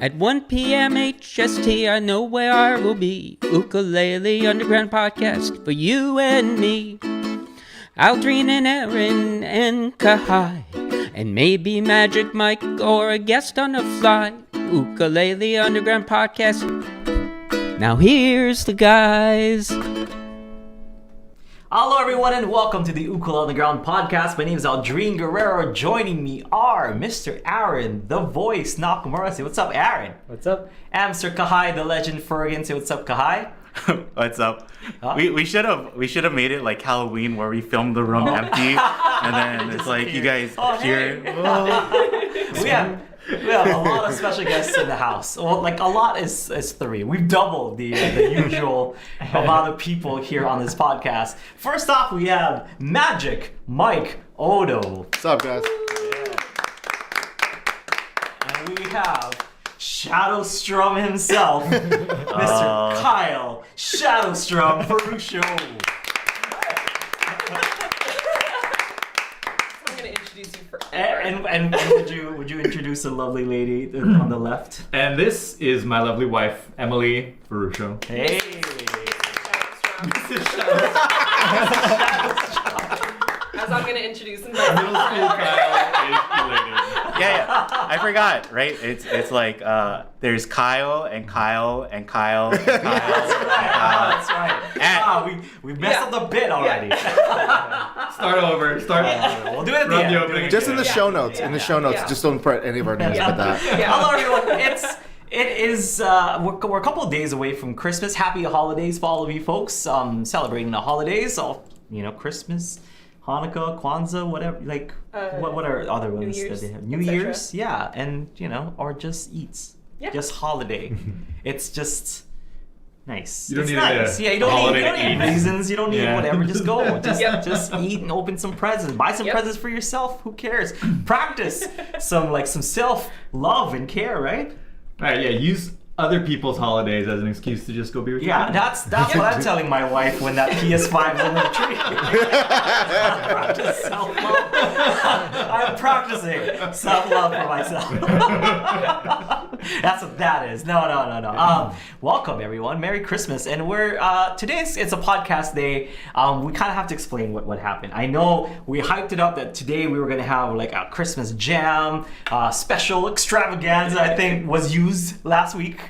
At 1 p.m. HST, I know where I will be. Ukulele Underground Podcast for you and me. Aldrine and Aaron and Kahai. And maybe Magic Mike or a guest on the fly. Ukulele Underground Podcast. Now here's the guys. Hello everyone and welcome to the Ukulele Underground Podcast. My name is Aldrine Guerrero. Joining me are Mr. Aaron, the voice, Nakamura. Say what's up, Aaron. What's up? And Mr. Kahai, the legend, Fergan. Say what's up, Kahai. What's up? Huh? We should have made it like Halloween where we filmed the room empty and then it's like you guys here. We have a lot of special guests in the house. Well, like a lot is three. We've doubled the usual amount of people here on this podcast. First off, we have Magic Mike Odo. What's up, guys? And we have Shadowstrom himself, Mr. Kyle Shadowstrom Ferruccio. I'm gonna introduce you forever. And would you introduce the lovely lady on the left? And this is my lovely wife, Emily Ferruccio. Hey. As I'm gonna introduce him. Middle school Kyle is elated. Yeah, I forgot, right? It's like there's Kyle and Kyle and Kyle and Kyle. That's right. We messed up the bit already. Start over. We'll do it at the Run end. the opening Just in the again. show notes. In the show notes, Yeah. just don't put any of our names but that. Hello everyone. It is we're a couple of days away from Christmas. Happy holidays for all of you folks celebrating the holidays. All Christmas, Hanukkah, Kwanzaa, whatever. Like what are other ones Year's, that they have? New etc. Year's, yeah, and or just eats. Yeah. Just holiday. It's just nice. You don't It's need nice. a Yeah, you don't holiday need to eat. reasons. You don't need Yeah. whatever. Just go. Just Yep. just eat and open some presents. Buy some Yep. presents for yourself. Who cares? Practice some self love and care, right? All right, yeah. Use other people's holidays as an excuse to just go be with your Yeah, family. that's what I'm telling my wife when that PS5 is on the tree. Practice self-love. I'm practicing self-love for myself. That's what that is. No. Welcome everyone. Merry Christmas. And we're today's it's a podcast day. We kind of have to explain what happened. I know we hyped it up that today we were gonna have like a Christmas jam, special extravaganza. I think was used last week.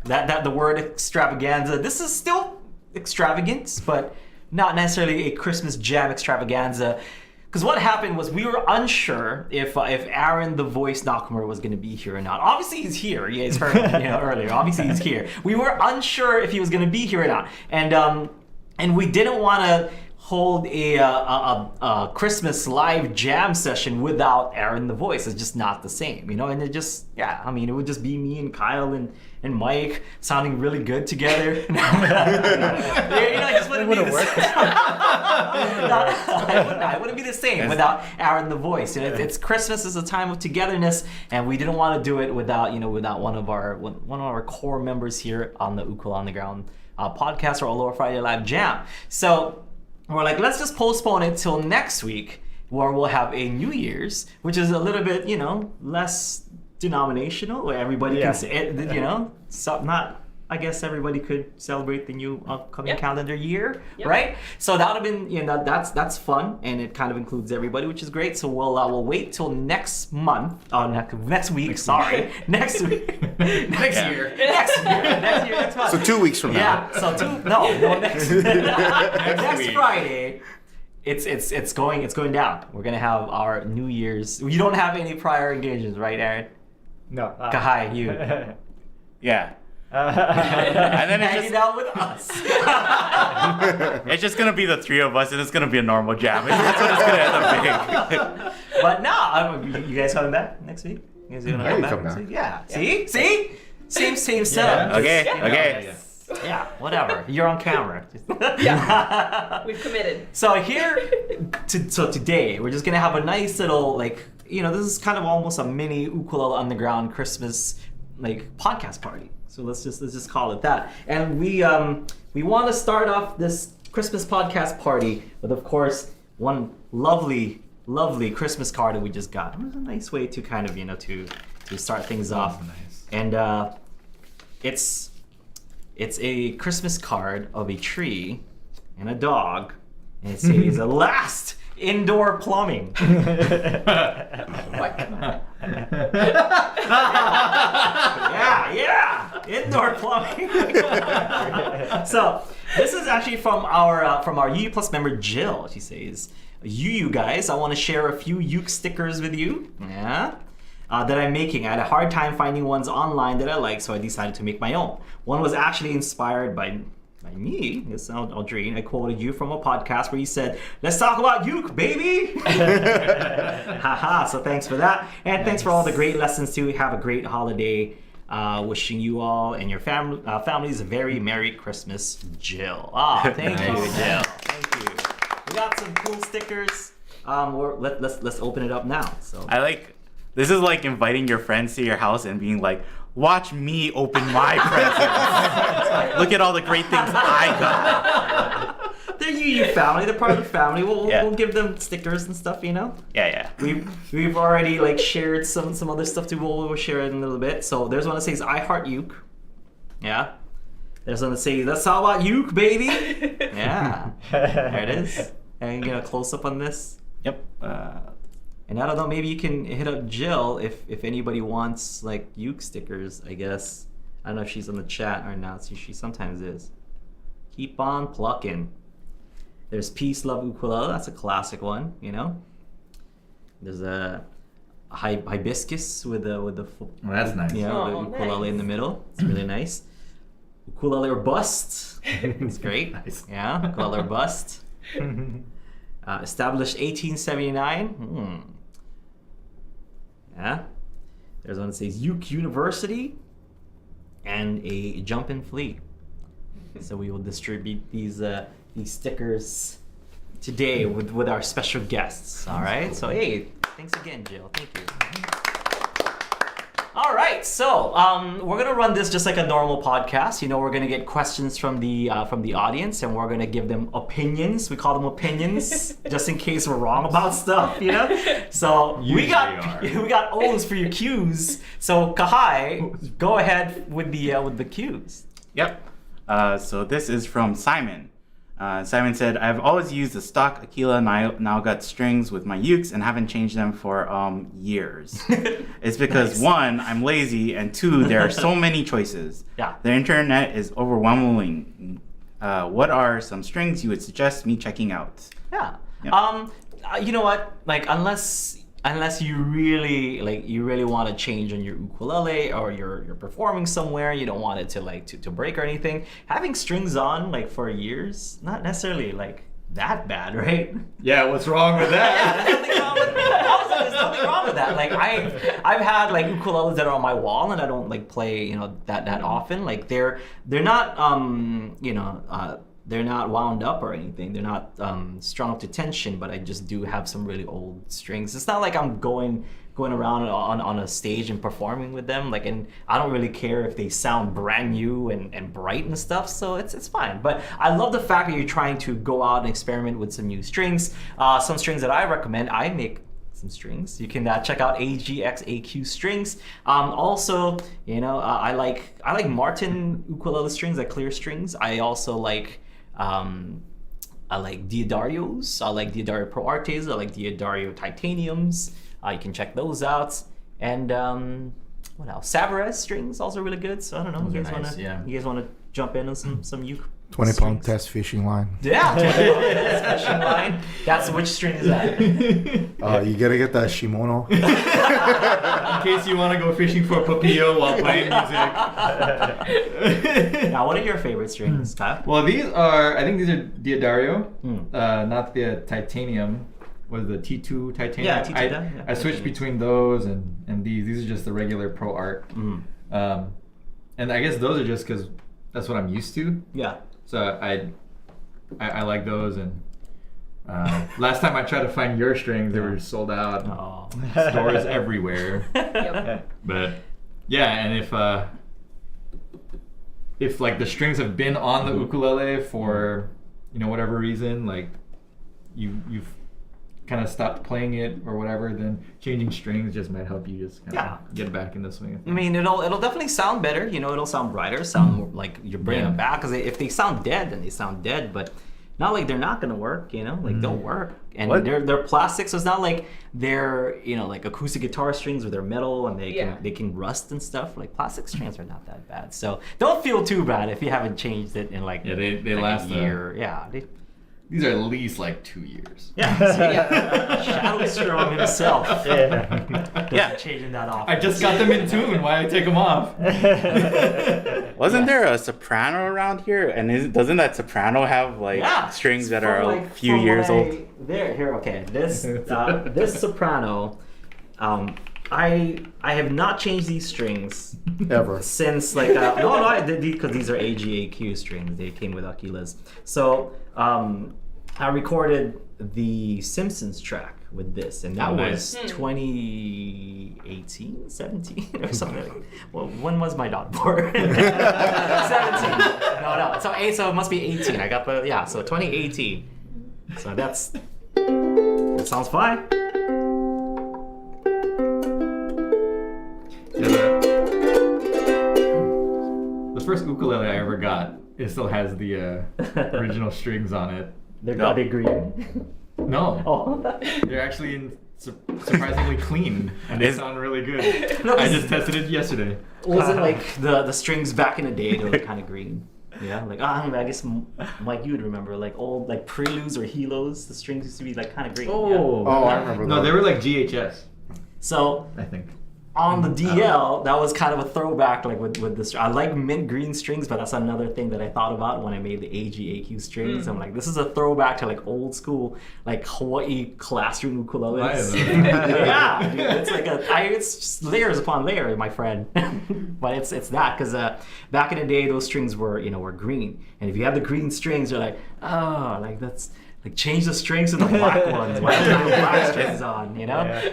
That the word extravaganza. This is still extravagant, but not necessarily a Christmas jam extravaganza. Because what happened was we were unsure if Aaron the voice Nakamura was going to be here or not. Obviously he's here. You guys heard earlier. Obviously he's here. We were unsure if he was going to be here or not, and we didn't want to hold a Christmas live jam session without Aaron the voice. It's just not the same, and it just it would just be me and Kyle and Mike sounding really good together. It just wouldn't be the same. It wouldn't be the same without Aaron the voice. It's Christmas is a time of togetherness, and we didn't want to do it without one of our core members here on the Ukulele Underground podcast or Aloha Friday Live Jam. So we're like, let's just postpone it till next week, where we'll have a New Year's, which is a little bit, less denominational, where everybody can say, I guess everybody could celebrate the new upcoming calendar year, right? So that would have been, that's fun, and it kind of includes everybody, which is great. So we'll wait till next month, next week, sorry, next week, next year, next month. So 2 weeks from now. Yeah. So next Friday. It's going down. We're gonna have our New Year's. You don't have any prior engagements, right, Aaron? No. Kahai, you. Yeah. And then Hanging out with us. it's just gonna be the three of us and it's gonna be a normal jam. That's what it's gonna end up being. But no, you guys coming back next week? You guys gonna come back next week? Yeah. See? Same setup. Okay. Yeah, whatever. You're on camera. We've committed. So today we're just gonna have a nice little this is kind of almost a mini Ukulele Underground Christmas podcast party. So let's just call it that. And we want to start off this Christmas podcast party with, of course, one lovely Christmas card that we just got. It was a nice way to kind of to start things off. Nice. and it's a Christmas card of a tree and a dog, and it says last indoor plumbing. Yeah, indoor plumbing. So this is actually from our UU Plus member Jill. She says, "You guys, I want to share a few uke stickers with you. Yeah." That I'm making. I had a hard time finding ones online that I like, so I decided to make my own. One was actually inspired by me, yes, Aldrine. I quoted you from a podcast where you said, "Let's talk about uke, baby." Haha, so thanks for that. And thanks for all the great lessons too. Have a great holiday. Wishing you all and your families a very Merry Christmas, Jill. Thank you, Jill. Thank you. We got some cool stickers. Let's open it up now. So I like. This is like inviting your friends to your house and being like, watch me open my presents. Look at all the great things I got. They're UU family. They're part of the family. We'll give them stickers and stuff, you know. Yeah. We've already like shared some other stuff too. We'll share it in a little bit. So there's one that says I heart uke. Yeah. There's one that says let's talk about uke, baby. Yeah. There it is. And get a close up on this. Yep. And I don't know, maybe you can hit up Jill if anybody wants like uke stickers, I guess. I don't know if she's on the chat or not. She sometimes is. Keep on plucking. There's Peace, Love, Ukulele. That's a classic one, you know. There's a hibiscus with the Well, that's nice. the ukulele in the middle. It's really nice. Ukulele or bust. It's great. Nice. Yeah, ukulele or bust. Established 1879. Yeah. There's one that says Uke University and a Jumpin' Flea. So we will distribute these stickers today with our special guests. All right. So hey, thanks again, Jill. Thank you. All right, so we're gonna run this just like a normal podcast. You know, we're gonna get questions from the audience, and we're gonna give them opinions. We call them opinions, just in case we're wrong about stuff. You know, so we got O's for your cues. So Kahai, go ahead with the cues. Yep. So this is from Simon. Simon said, I've always used the stock Aquila now got strings with my ukes and haven't changed them for years. It's because Nice. 1, I'm lazy, and 2, there are so many choices. Yeah. The internet is overwhelming. What are some strings you would suggest me checking out? Yeah. Yeah. You know what? Like, unless you really want to change on your ukulele or you're performing somewhere, you don't want it to break or anything. Having strings on like for years, not necessarily like that bad, right? Yeah, what's wrong with that? Yeah, there's nothing wrong with that. There's nothing wrong with that. Like I've had like ukuleles that are on my wall and I don't like play, that often. Like they're not they're not wound up or anything. They're not strung up to tension, but I just do have some really old strings. It's not like I'm going around on a stage and performing with them. Like, and I don't really care if they sound brand new and bright and stuff. So it's fine. But I love the fact that you're trying to go out and experiment with some new strings. Some strings that I recommend. I make some strings. You can check out AGXAQ strings. Also, I like Martin ukulele strings, like clear strings. I also like Diodarios. I like Diodario Pro Artes. I like Diodario Titaniums. You can check those out. And what else? Savarez strings also really good. So I don't know. Those You are guys nice, wanna yeah. you guys wanna jump in on some uke? 20-pound test fishing line. Yeah, 20-pound fishing line. That's which string is that? You gotta get that Shimono. In case you want to go fishing for papillo while playing music. Now, what are your favorite strings, Kyle? Well, I think these are Diodario, not the titanium. Was the T2 titanium? Yeah, T2, yeah. I switched between those and these. These are just the regular Pro Art. And I guess those are just because that's what I'm used to. Yeah. So I like those. And last time I tried to find your strings, they were sold out. Oh. Stores everywhere. Yep. But yeah, and if like the strings have been on the ukulele for whatever reason, like you've kind of stopped playing it or whatever, then changing strings just might help you just kind of get back in the swing of I things. mean, it'll definitely sound better. You know, it'll sound brighter, sound more like you're bringing Yeah. them back. Because if they sound dead, then they sound dead. But not like they're not gonna work. You know, like they'll work. And What? they're plastic, so it's not like they're like acoustic guitar strings where they're metal and they can rust and stuff. Like plastic strings are not that bad. So don't feel too bad if you haven't changed it in like they like last a year. Yeah. These are at least like 2 years. Yeah. So, Shadow Strong himself. Yeah. Changing that off. I just got them in tune. Why I take them off? Wasn't there a soprano around here? And doesn't that soprano have like strings that are a few years old? Okay. This soprano, I have not changed these strings Ever. since like no I did because these are AGAQ strings. They came with Aquilas. So I recorded the Simpsons track with this, and that was 2018, 17 or something. Well, when was my daughter born? 17. No. So it must be 18. I got so 2018. So that sounds fine. Yeah, the first ukulele I ever got, it still has the original strings on it. They're green. No, Oh. they're actually surprisingly clean, and they sound really good. I just tested it yesterday. Was it like the strings back in the day? They were kind of green. Yeah, like I guess Mike, you would remember like old like preludes or helos. The strings used to be like kind of green. Oh, I remember No, that. they were like GHS, So I think. on the DL, that was kind of a throwback, like with this. I like mint green strings, but that's another thing that I thought about when I made the AGAQ strings. I'm like, this is a throwback to like old school, like Hawaii classroom ukuleles. Yeah, dude, it's like it's just layers upon layers, my friend. But it's that because back in the day, those strings were were green, and if you have the green strings, you're like, oh, like that's. Like change the strings to the black ones. Why do you have black strings on?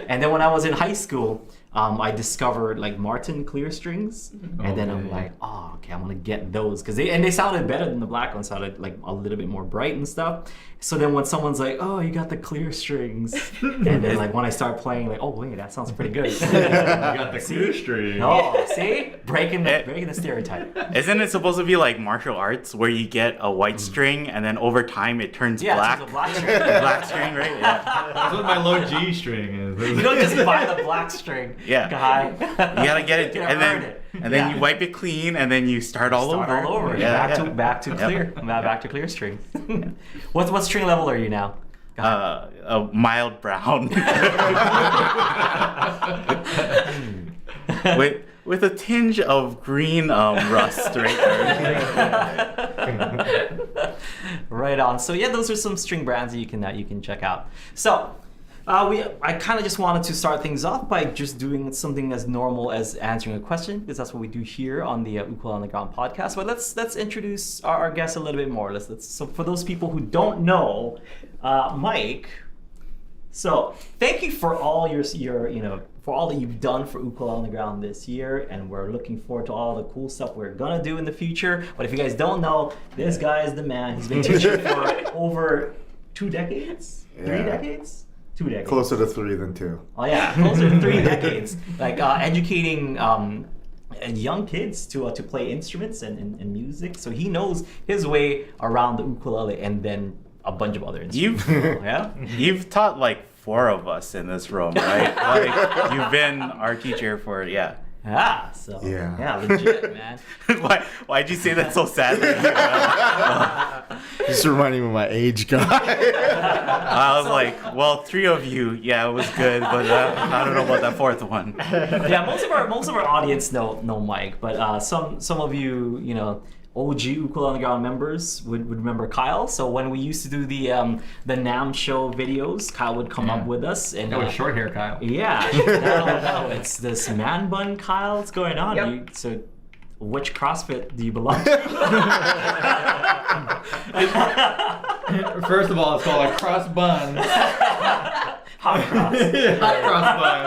And then when I was in high school, I discovered like Martin clear strings, and then I'm like, oh, okay, I'm gonna get those because they sounded better than the black ones. Sounded like a little bit more bright and stuff. So then when someone's like, oh, you got the clear strings, and then like when I start playing, like, oh wait, that sounds pretty good. You got the clear string. Oh, see, breaking the stereotype. Isn't it supposed to be like martial arts where you get a white string and then over time it turns black? It's a black string. The black string, right? Yeah. That's what my low G string is. You don't just buy the black string. Yeah. Guy. You gotta get it, Gotta and earn then it. you wipe it clean, and then you start all over. Yeah. Yeah. Back to clear. Back to clear string. What string level are you now? A mild brown. with a tinge of green rust right there. Right on. So yeah, those are some string brands that you can check out. So I kind of just wanted to start things off by just doing something as normal as answering a question, because that's what we do here on the Ukulele on the Ground podcast. But let's introduce our guests a little bit more. So for those people who don't know, Mike. So thank you for all your for all that you've done for Ukulele on the Ground this year, and we're looking forward to all the cool stuff we're gonna do in the future. But if you guys don't know, this guy is the man. He's been teaching for over 2 decades, 3 decades. 2 decades. Closer to 3 than 2. Oh yeah, closer to 3 decades. Like educating young kids to play instruments and music. So he knows his way around the ukulele and then a bunch of other instruments. You've taught like 4 of us in this room, right? Like you've been our teacher for Yeah, legit, man. Why'd you say that so sadly? Just reminding me of my age, guy. I was like, well, 3 of you, yeah, it was good, but I don't know about that 4th one. Yeah, most of our audience know Mike, but some of you, OG Ukulele on the Ground members would remember Kyle. So when we used to do the NAMM show videos, Kyle would come up with us. And that was short hair Kyle. Yeah, no, it's this man bun Kyle. What's going on? Yep. So which CrossFit do you belong to? First of all, it's called a cross bun. Hot cross. Hot cross bun.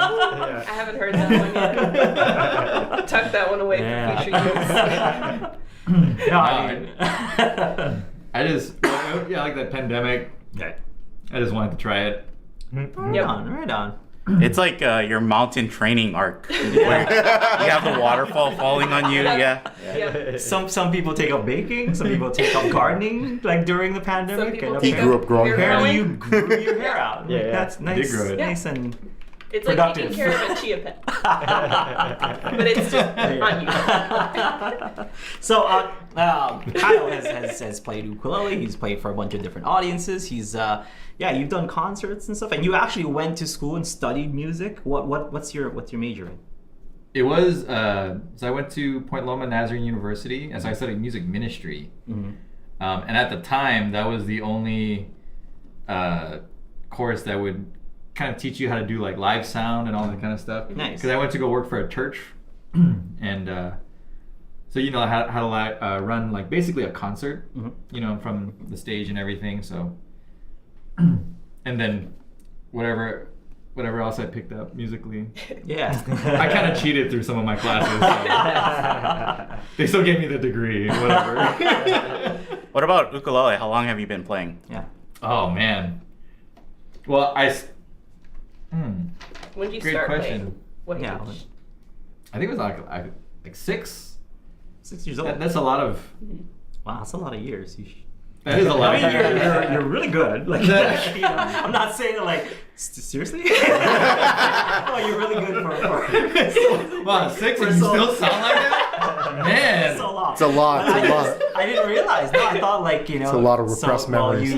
I haven't heard that one yet. Tuck that one away for future use. No, I just, like that pandemic, I just wanted to try it. Right on, right on. It's like your mountain training arc where you have the waterfall falling on you. Yeah. Yep. Some people take up baking, some people take up gardening, like during the pandemic. people and He take grew up growing Hair hair. apparently you growing. grew your hair out. Yeah, yeah. That's I nice, did grow it. nice and It's productive. like taking care of a chia pet. But it's just on you. So Kyle has played ukulele. He's played for a bunch of different audiences. He's you've done concerts and stuff, and you actually went to school and studied music. What's your major in? It was so I went to Point Loma Nazarene University, and so I studied music ministry. Mm-hmm. And at the time, that was the only course that would kind of teach you how to do like live sound and all that kind of stuff. Nice. Because I went to go work for a church, and so you know how to run like basically a concert, you know, from the stage and everything. So, and then whatever else I picked up musically. Yeah. I kind of cheated through some of my classes. So they still gave me the degree, whatever. What about ukulele? How long have you been playing? Yeah. Oh man. Well, When did you great start question. playing? What Yeah. age? I think it was like 6. 6 years old. That's a lot of. Wow, that's a lot of years. That is a lot. I mean, of you're really good. Like, you know, I'm not saying it like seriously. Oh, you're really good for Wow, 6 and For you so- still sound like that? Man. so long. It's a lot. But It's a lot. I didn't realize. No, I thought like you know. It's a lot of repressed memories.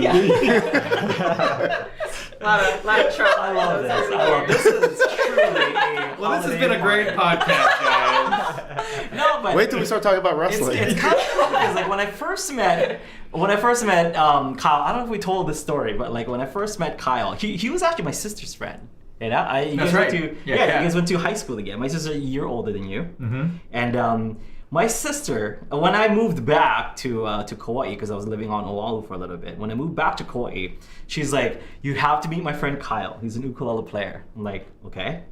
Lot of trouble. I love this. I love this. This is truly a Well, this has holiday been a great party. podcast, guys. No, but Wait till we start talking about wrestling. It's kind of cool because like when I first met Kyle, I don't know if we told this story, but like when I first met Kyle, he was actually my sister's friend. You know, you That's guys right. went to Yeah, you Kat. guys went to high school together. My sister's a year older than you, Mm-hmm. and my sister, when I moved back to Kauai because I was living on Oahu for a little bit. When I moved back to Kauai, she's like, "You have to meet my friend Kyle. He's an ukulele player." I'm like, "Okay."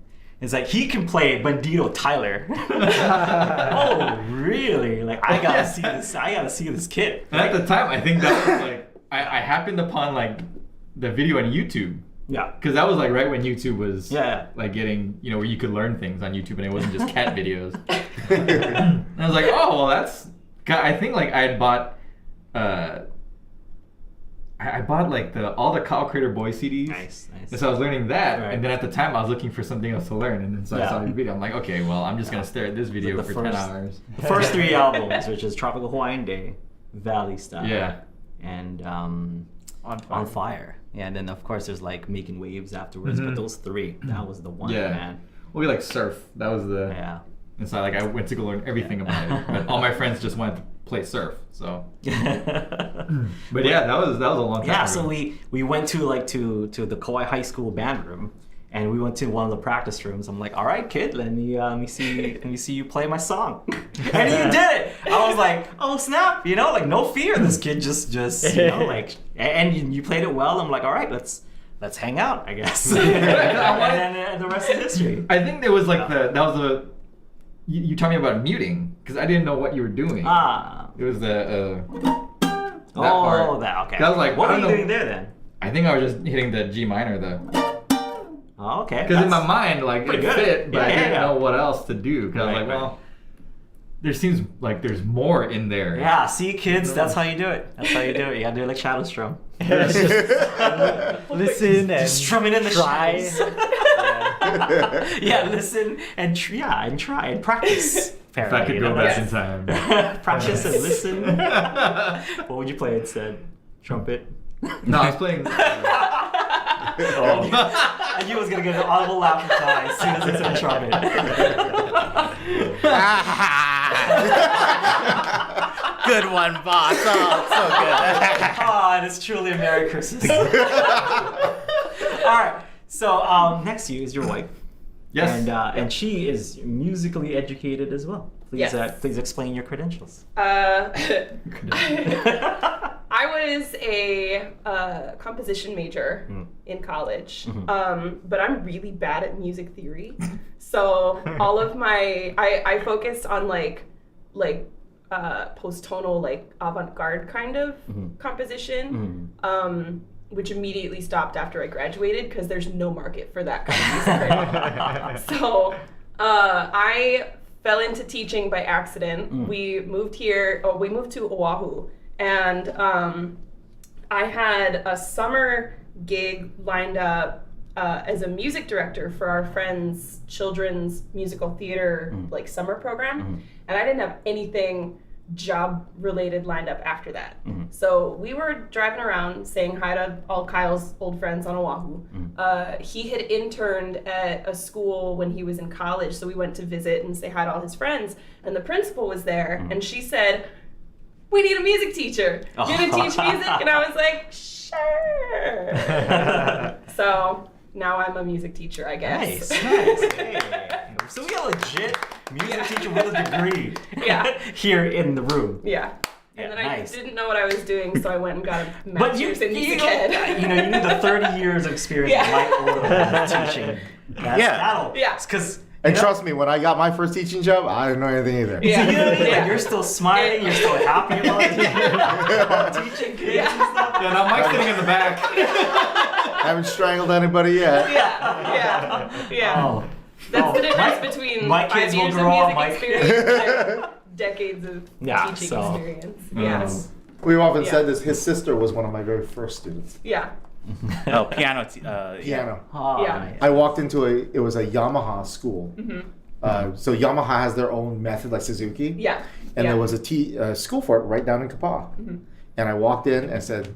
It's like he can play Bandito Tyler. Oh, really? Like I gotta see this. I gotta see this kid. And at the time, I think that was like, I happened upon like the video on YouTube. Yeah. Because that was like right when YouTube was Yeah. like getting, you know, where you could learn things on YouTube and it wasn't just cat videos. And I was like, oh, well, that's. I think like I had bought, I bought like all the Kyle Crater Boy CDs. Nice. And so I was learning that, Right. and then at the time I was looking for something else to learn, and then so I Yeah. saw the video. I'm like, okay, well, I'm just gonna stare at this video the for 10 first- hours. The first 3 albums, which is Tropical Hawaiian Day, Valley Style, Yeah. and On Fire. Yeah, and then of course there's like Making Waves afterwards, but those 3, that was the one, Yeah. man. Well, we like surf. That was the. Yeah. And so like I went to go learn everything about it, but all my friends just wanted to play surf. So. But yeah, that was a long time Yeah, ago. so we went to the Kauai High School band room, and we went to one of the practice rooms. I'm like, all right, kid, let me see you play my song, and you did it. I was like, oh snap, you know, like no fear. This kid just you know like, and you played it well. I'm like, all right, let's hang out, I guess. And the rest is history. I think there was like you taught me about muting because I didn't know what you were doing. Ah. It was the. Oh, part. that okay. That was like, what I were don't you know. doing there then? I think I was just hitting the G minor, Oh, okay. because in my That's- mind, like it pretty good. fit, but I Yeah, didn't yeah. know what else to do because I was Right, like, right. well, there seems like there's more in there. Yeah, see, kids, that's how you do it. That's how you do it. You gotta do it like shadow strum. Listen and Just strumming in the try. shadows. Yeah, listen and try and practice. If I could go back in time. Practice and listen. What would you play instead? Trumpet? No, I was playing. I knew I was gonna get an audible laugh from Ty as soon as I said trumpet. Good one, boss. Oh, so good. Oh, it is truly a Merry Christmas. All right. So next to you is your wife. Yes. And she is musically educated as well. Please, Yes. please explain your credentials. I was a composition major in college, but I'm really bad at music theory. So all of my, I focused on like post-tonal, like avant-garde kind of composition. which immediately stopped after I graduated because there's no market for that kind of music right now. So I fell into teaching by accident. We moved to Oahu, and I had a summer gig lined up as a music director for our friend's children's musical theater like summer program, and I didn't have anything job related lined up after that. So we were driving around saying hi to all Kyle's old friends on Oahu. He had interned at a school when he was in college, so we went to visit and say hi to all his friends, and the principal was there, and she said, "We need a music teacher. You're gonna teach music?" And I was like, "Sure." So now I'm a music teacher, I guess. Nice. Hey. So we got a legit music teacher with a degree. Yeah. Here in the room. Yeah. And then nice. I didn't know what I was doing, so I went and got a But master's in music ed. you need the 30 years of experience Yeah. right order of teaching. That'll. Yeah. Because. And trust me, when I got my first teaching job, I didn't know anything either. Yeah. So, you know what I mean? Yeah. Like, you're still smiling, you're still happy about teaching kids and stuff. Yeah, now Mike's sitting in the back. Haven't strangled anybody yet. Yeah. Oh. That's the difference between my 5 kids will years of grow up, music experience and decades of teaching experience. Yes. We've often Yeah. said this. His sister was one of my very first students. Yeah. Oh, piano. Piano. Oh, Yeah. nice. I walked into it was a Yamaha school. So Yamaha has their own method like Suzuki. Yeah. And Yeah. there was a school for it right down in Kapaa. And I walked in and said,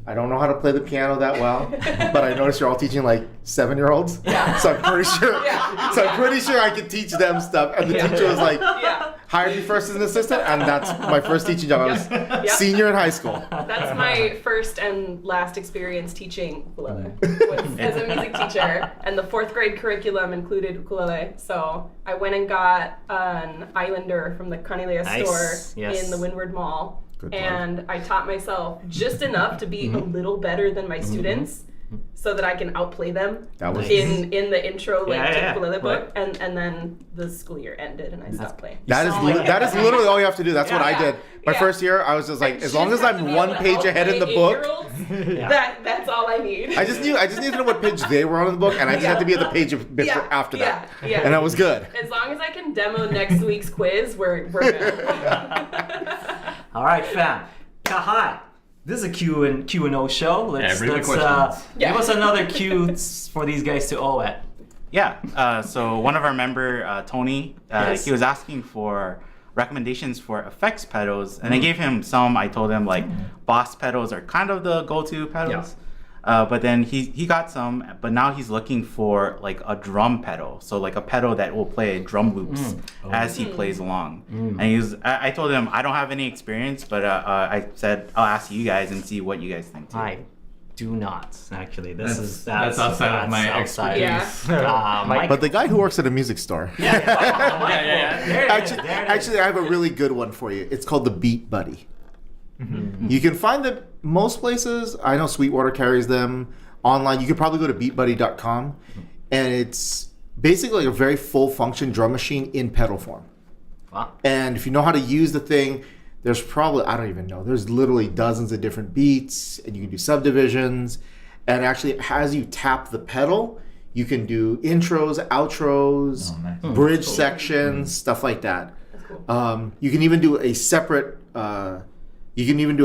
I don't know how to play the piano that well, but I noticed you're all teaching like 7-year-olds. Yeah. So I'm pretty sure. Yeah. So I'm pretty sure I could teach them stuff. And the teacher was like, Yeah. hired me first as an assistant, and that's my first teaching job. I was Yep. senior in high school. That's my first and last experience teaching ukulele was as a music teacher, and the 4th grade curriculum included ukulele. So I went and got an Islander from the Kanilea Nice. store Yes. in the Windward Mall, Good plug. and I taught myself just enough to be a little better than my students, so that I can outplay them That was in the intro like Yeah, to yeah, ukulele book, right. and then the school year ended and I stopped playing. that is sound like- that is literally all you have to do. That's what I Yeah. did. My Yeah. first year, I was just like, as long as I'm one page ahead in the book, That's all I need. I just needed to know what page they were on in the book, and I just had to be at the page before, after that, Yeah. and that was good. As long as I can demo next week's quiz, we're good. All right, fam. Kahai. This is a Q and O show. Let's bring the give questions. us another Q for these guys to O at. Yeah. So one of our member, Tony, Yes. he was asking for recommendations for effects pedals, and I gave him some. I told him like Boss pedals are kind of the go-to pedals. But then he got some, but now he's looking for like a drum pedal, so like a pedal that will play drum loops as he plays along. And I told him I don't have any experience, but I said I'll ask you guys and see what you guys think too. I do not actually. That's outside of my outside. expertise. Mike. But the guy who works at a music store. Yeah. There it is, Actually, there it is. actually, I have a really good one for you. It's called the Beat Buddy. You can find them most places. I know Sweetwater carries them online. You could probably go to beatbuddy.com, and it's basically a very full function drum machine in pedal form. Wow. And if you know how to use the thing, there's probably, I don't even know, there's literally dozens of different beats, and you can do subdivisions. And actually, as you tap the pedal, you can do intros, outros, bridge sections, stuff like that. That's cool. You can even do a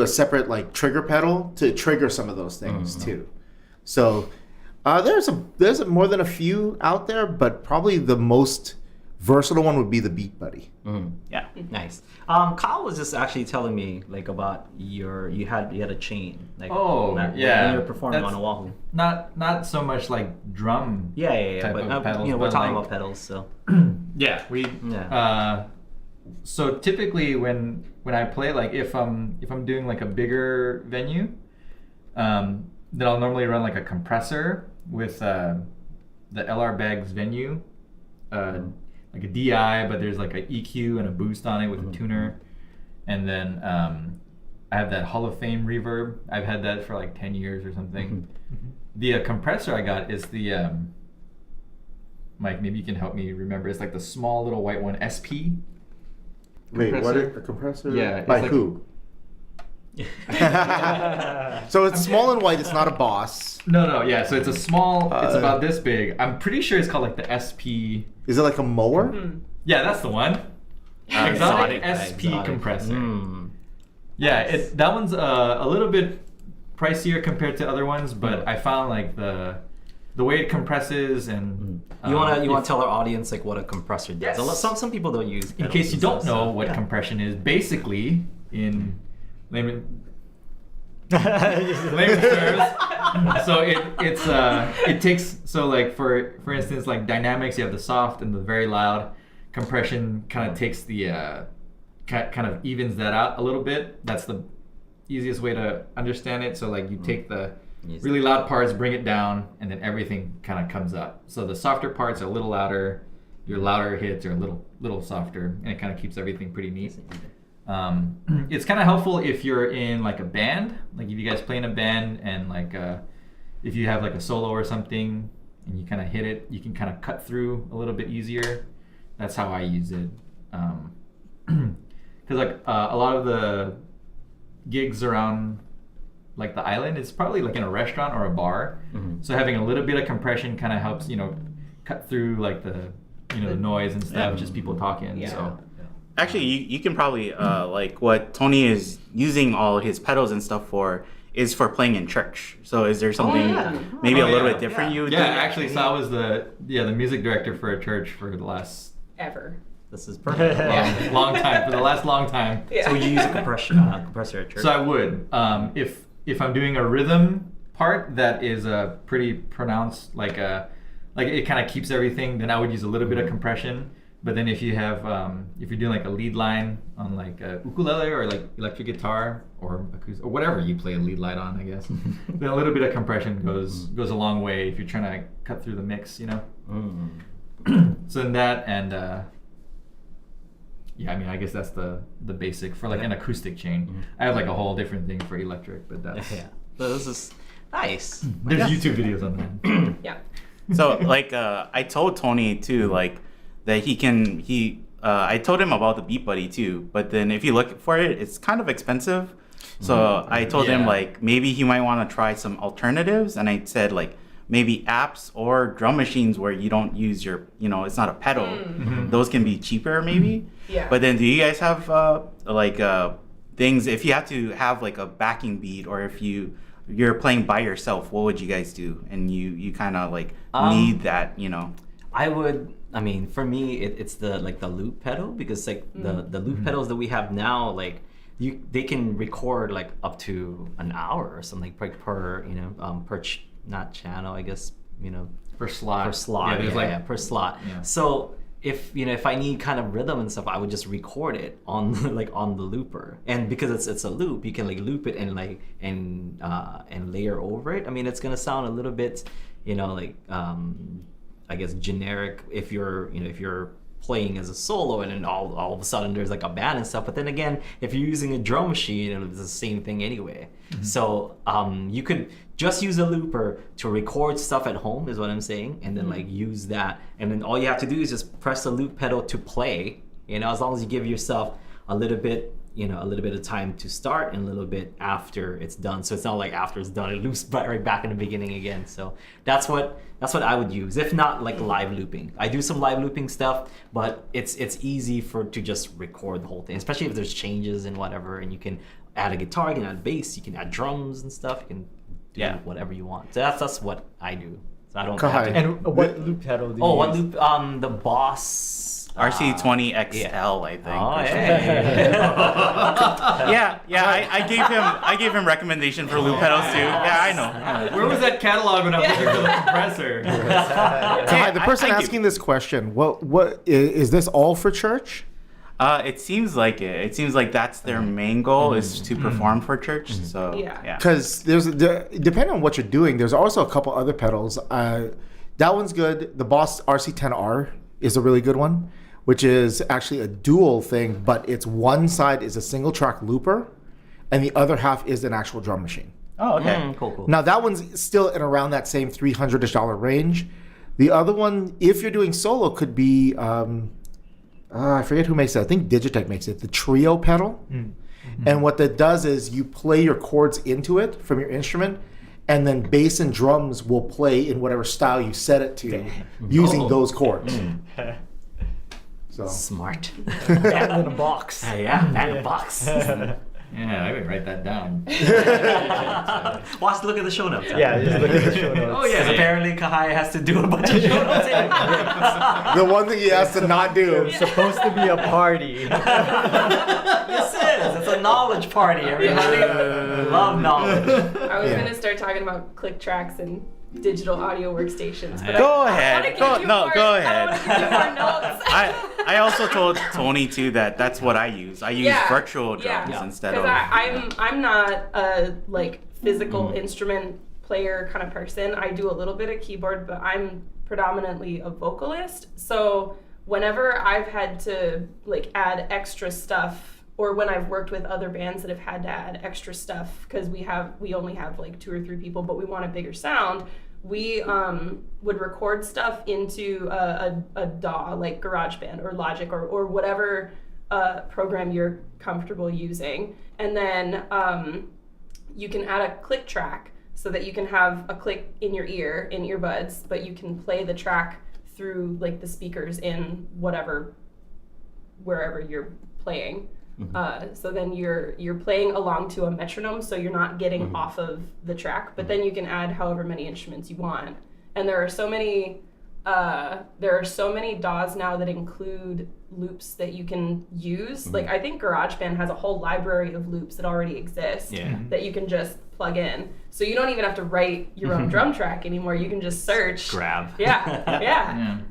separate like trigger pedal to trigger some of those things too. So there's more than a few out there, but probably the most versatile one would be the Beat Buddy. Yeah, nice. Kyle was just actually telling me like about you had a chain. Like, when you were performing on Oahu. Not so much like drum. Yeah. type But of pedals, we're but talking like- about pedals, so. So typically when I play, like if I'm doing like a bigger venue, then I'll normally run like a compressor with the LR Bags venue, like a DI, but there's like a EQ and a boost on it with a tuner, and then I have that Hall of Fame reverb. I've had that for like 10 years or something. The compressor I got is the Mike, maybe you can help me remember. It's like the small little white one, SP. Wait, what Compressor? is a compressor? Yeah, it's By like- who? So it's small and white. It's not a Boss. No, yeah. So it's a small. It's about this big. I'm pretty sure it's called like the SP. Is it like a mower? Yeah, that's the one. Exotic SP Exotic. compressor. Yeah, that one's a little bit pricier compared to other ones, but I found like the way it compresses and You wanna tell our audience like what a compressor does? Yes. Some people don't use. in case you don't know what compression is, basically in layman terms. So it takes, so like for instance, like dynamics, you have the soft and the very loud. Compression kind of takes the kind of evens that out a little bit. That's the easiest way to understand it. So like you take the really loud parts, bring it down, and then everything kind of comes up. So the softer parts are a little louder, your louder hits are a little softer, and it kind of keeps everything pretty neat. It's kind of helpful if you're in like a band, like if you guys play in a band and like if you have like a solo or something and you kind of hit it, you can kind of cut through a little bit easier. That's how I use it. Because like a lot of the gigs around like the island, it's probably like in a restaurant or a bar. So having a little bit of compression kind of helps, cut through like the noise and stuff, just people talking. Yeah. So Actually, you can probably like what Tony is using all his pedals and stuff for is for playing in church. So is there something maybe a little bit different you would do? Actually, so I was the music director for a church for the last Ever. This is perfect. long time, for the last long time. Yeah. So you use a compressor at church? So I would, if I'm doing a rhythm part that is a pretty pronounced, like it kind of keeps everything, then I would use a little bit of compression. But then if you have, if you're doing like a lead line on like a ukulele or like electric guitar or acoustic or whatever you play a lead line on, I guess, then a little bit of compression goes a long way if you're trying to cut through the mix, So in that and I guess that's the basic for like an acoustic chain. I have like a whole different thing for electric, but that's So this is nice. there's YouTube videos on that. Yeah. So like I told Tony too, like that I told him about the Beat Buddy too, but then if you look for it, it's kind of expensive. So I told him like maybe he might want to try some alternatives, and I said like maybe apps or drum machines where you don't use your, it's not a pedal. Those can be cheaper maybe. Yeah. But then do you guys have things, if you have to have like a backing beat, or if you're playing by yourself, what would you guys do? And you kind of like need that, For me, it's the loop pedal, because like the loop pedals that we have now, like they can record like up to an hour or something per not channel, I guess, Per slot. per slot. Yeah, Per slot. Yeah. So if I need kind of rhythm and stuff, I would just record it on on the looper. And because it's a loop, you can like loop it and layer over it. I mean, it's gonna sound a little bit, I guess generic if you're playing as a solo and then all of a sudden there's like a band and stuff. But then again, if you're using a drum machine, it's the same thing anyway. So you could just use a looper to record stuff at home, is what I'm saying, and then like use that, and then all you have to do is just press the loop pedal to play. As long as you give yourself a little bit of time to start and a little bit after it's done. So it's not like after it's done it loops right back in the beginning again. So that's what I would use, if not like live looping. I do some live looping stuff, but it's easy to just record the whole thing, especially if there's changes and whatever, and you can add a guitar, you can add bass, you can add drums and stuff, you can do whatever you want. So that's what I do. So I don't have to. And what loop pedal do you Oh, what use? loop? The Boss. RC20 XL, I think. Oh, hey. I gave him recommendation for loop pedals too. Yeah, I know. Where was that catalog when I was looking for the compressor? Hi, the person I do. asking this question, what is this all for church? It seems like it. It seems like that's their main goal is to perform for church. So Yeah. Because depending on what you're doing, there's also a couple other pedals. That one's good. The Boss RC10R is a really good one, which is actually a dual thing, but it's one side is a single track looper and the other half is an actual drum machine. Oh, okay. Cool. Now that one's still in around that same $300-ish range. The other one, if you're doing solo, could be I forget who makes it. I think Digitech makes it. The Trio pedal. And what that does is you play your chords into it from your instrument, and then bass and drums will play in whatever style you set it to using those chords. So Smart. Band in a box. Yeah, band box. Yeah, I would write that down. Watch, look at the show notes. Yeah, just look at the show notes. Oh yeah. Because apparently Kahai has to do a bunch of show notes. the one thing he has to not do. It's supposed to be a party. This is. It's a knowledge party, everybody. Love knowledge. I was Yeah. gonna start talking about click tracks and digital audio workstations, but Go I ahead. wanna give Go- you no, more, go I ahead. want to give you more notes. I also told Tony too that that's what I use. I use virtual drums instead of. Because I'm not a like physical instrument player kind of person. I do a little bit of keyboard, but I'm predominantly a vocalist. So whenever I've had to like add extra stuff, or when I've worked with other bands that have had to add extra stuff because we only have like 2 or 3 people, but we want a bigger sound. We would record stuff into a DAW like GarageBand or Logic or whatever program you're comfortable using, and then you can add a click track so that you can have a click in your ear in earbuds, but you can play the track through like the speakers in wherever you're playing. So then you're playing along to a metronome, so you're not getting off of the track, but then you can add however many instruments you want. And there are so many DAWs now that include loops that you can use. Like I think GarageBand has a whole library of loops that already exist that you can just plug in. So you don't even have to write your own drum track anymore. You can just search. Grab. Yeah.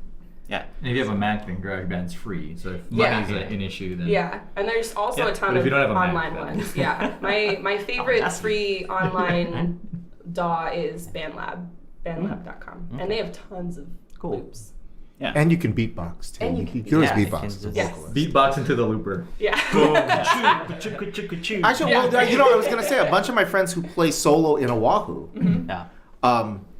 Yeah. And if you have a Mac, then GarageBand's free. So if money's an issue, then Yeah, and there's also a ton But if of you don't have a Mac, online then- ones. Yeah, my favorite that's free online DAW is BandLab, bandlab.com, and they have tons of loops. And you can beatbox too. And you You can can always Yeah, you beatbox can as a just- Yes. vocalist. beatbox into the looper. Yeah. Actually, well, you know, I was gonna say a bunch of my friends who play solo in Oahu. Yeah.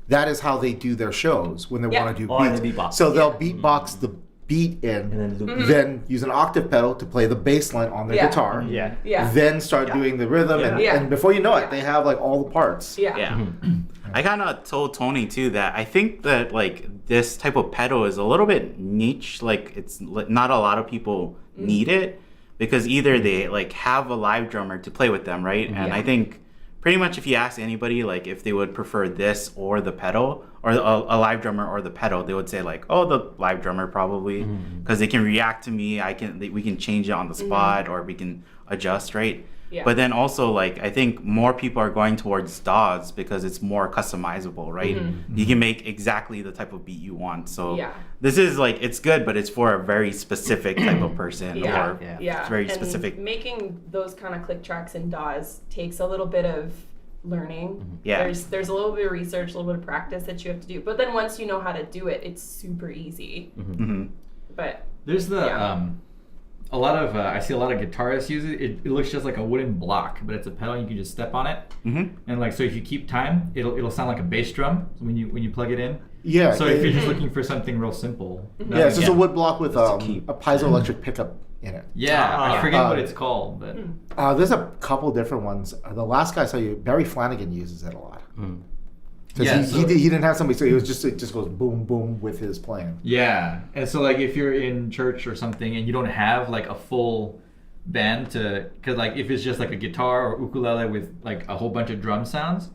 That is how they do their shows when they Yeah. want to do Or beats. they beatbox. So they'll beatbox the beat in, And then loop. then use an octave pedal to play the bass line on their Yeah. guitar. Yeah. Yeah. Then start doing the rhythm, Yeah. and before you know it, Yeah. they have like all the parts. Yeah. Yeah. I kind of told Tony too that I think that like this type of pedal is a little bit niche. Like it's not a lot of people need it because either they like have a live drummer to play with them, right? And I think pretty much if you ask anybody like if they would prefer this or the pedal or a live drummer or the pedal, they would say like, oh, the live drummer probably because they can react to me. We can change it on the spot or we can adjust, right? Yeah. But then also like I think more people are going towards DAWs because it's more customizable, right? You can make exactly the type of beat you want. So Yeah. this is like it's good, but it's for a very specific type of person Yeah. or Yeah. it's very And specific. making those kind of click tracks in DAWs takes a little bit of learning. Yeah. There's a little bit of research, a little bit of practice that you have to do. But then once you know how to do it, it's super easy. But There's the Yeah. a lot of I see a lot of guitarists use it. It looks just like a wooden block, but it's a pedal. You can just step on it, and like so if you keep time, it'll sound like a bass drum when you plug it in. Yeah. So if you're just looking for something real simple, yeah, it's just a wood block with a keep. piezoelectric pickup in it. yeah, I forget what it's called, but There's a couple different ones. The last guy I saw you, Barry Flanagan uses it a lot. 'Cause Yeah, he didn't have somebody, so it just goes boom boom with his playing. yeah. And so like if you're in church or something and you don't have like a full band because like if it's just like a guitar or ukulele with like a whole bunch of drum sounds,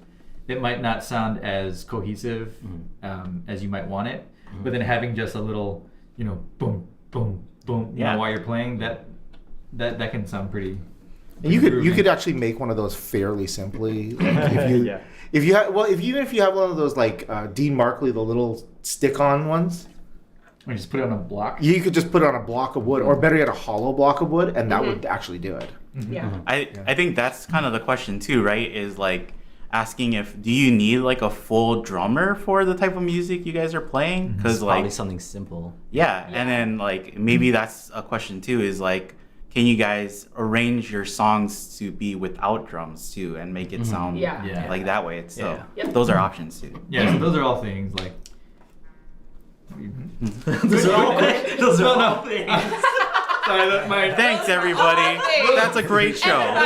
it might not sound as cohesive as you might want it. But then having just a little, boom, boom, boom, you know, while you're playing, that can sound pretty. And you groovy. could actually make one of those fairly simply. Like if you have even if you have one of those like Dean Markley, the little stick-on ones, Or just put it on a block. you could just put it on a block of wood, or better yet, a hollow block of wood, and that would actually do it. yeah. I think that's kind of the question too, right? Is like asking do you need like a full drummer for the type of music you guys are playing? Because Probably like something simple. yeah, and then like maybe that's a question too. Is like can you guys arrange your songs to be without drums too and make it sound Yeah. like that way? It's so Yep. those are options too. Yeah, so those are all things like. Those are all things. So Sorry, my Thanks, everybody. That's a great show. Bye,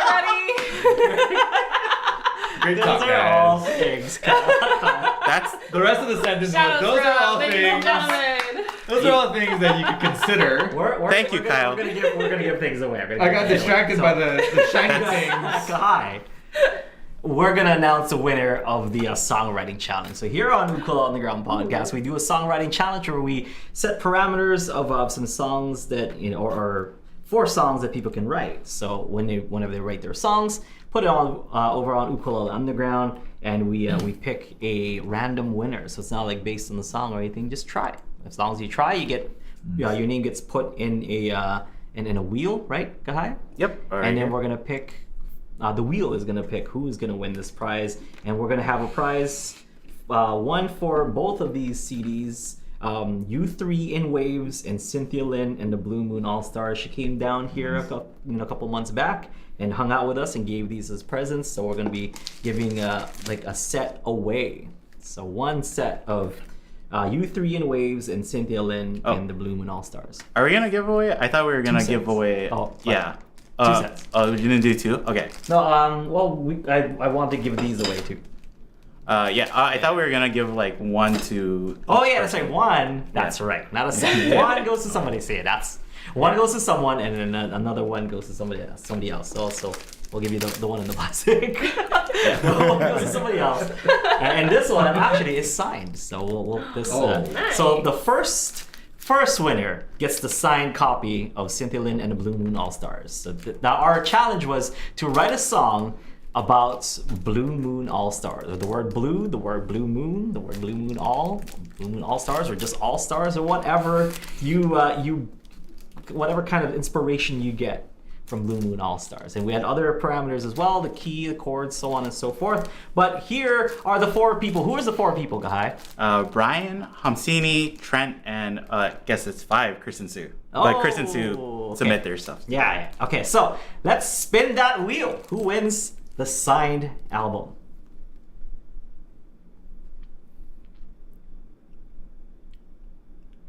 buddy. great Those talk, are all guys. things. That's The rest of the sentence Shout was, out those are all ladies and things. gentlemen. Those are all things that you could consider. Thank you, gonna, Kyle. We're gonna give things away. I got distracted by the shiny things. Hi. We're gonna announce the winner of the songwriting challenge. So here on Ukulele Underground podcast, we do a songwriting challenge where we set parameters of some songs that or 4 songs that people can write. So whenever they write their songs, put it on over on Ukulele Underground, and we pick a random winner. So it's not like based on the song or anything. Just try. As long as you try, you get your name gets put in a wheel, right, Kahai? Yep. All right. And then we're gonna pick. The wheel is gonna pick who is gonna win this prize, and we're gonna have a prize, one for both of these CDs. U3 in Waves and Cynthia Lynn and the Blue Moon All Stars. She came down here a couple months back and hung out with us and gave these as presents. So we're gonna be giving a set away. So one set of U3 in Waves and Cynthia Lynn and the Blue Moon All Stars. Are we gonna give away? I thought we were gonna give sets. away. Oh, yeah. 2 sets. Oh, you didn't do 2? Okay. No, well, I want to give these away too. I thought we were gonna give like 1 to. Oh yeah, that's right. 1. That's right. Not a set. 1 goes to somebody. See, that's 1 goes to someone, and then another 1 goes to somebody else. So we'll give you the one in the plastic. The one goes to somebody else, and this one actually is signed. So we'll this. Nice. So the first winner gets the signed copy of Cynthia Lynn and the Blue Moon All Stars. So now our challenge was to write a song about Blue Moon All Stars. Or the word blue, the word blue moon, the word blue moon all stars, or just all stars, or whatever whatever kind of inspiration you get from Blue Moon All Stars. And we had other parameters as well, the key, the chords, so on and so forth. But here are the 4 people. Who is the 4 people, Kahai? Brian, Hamsini, Trent, and I guess it's 5, Chris and Sue. But Chris and Sue submit their stuff. Yeah. Okay, so let's spin that wheel. Who wins the signed album?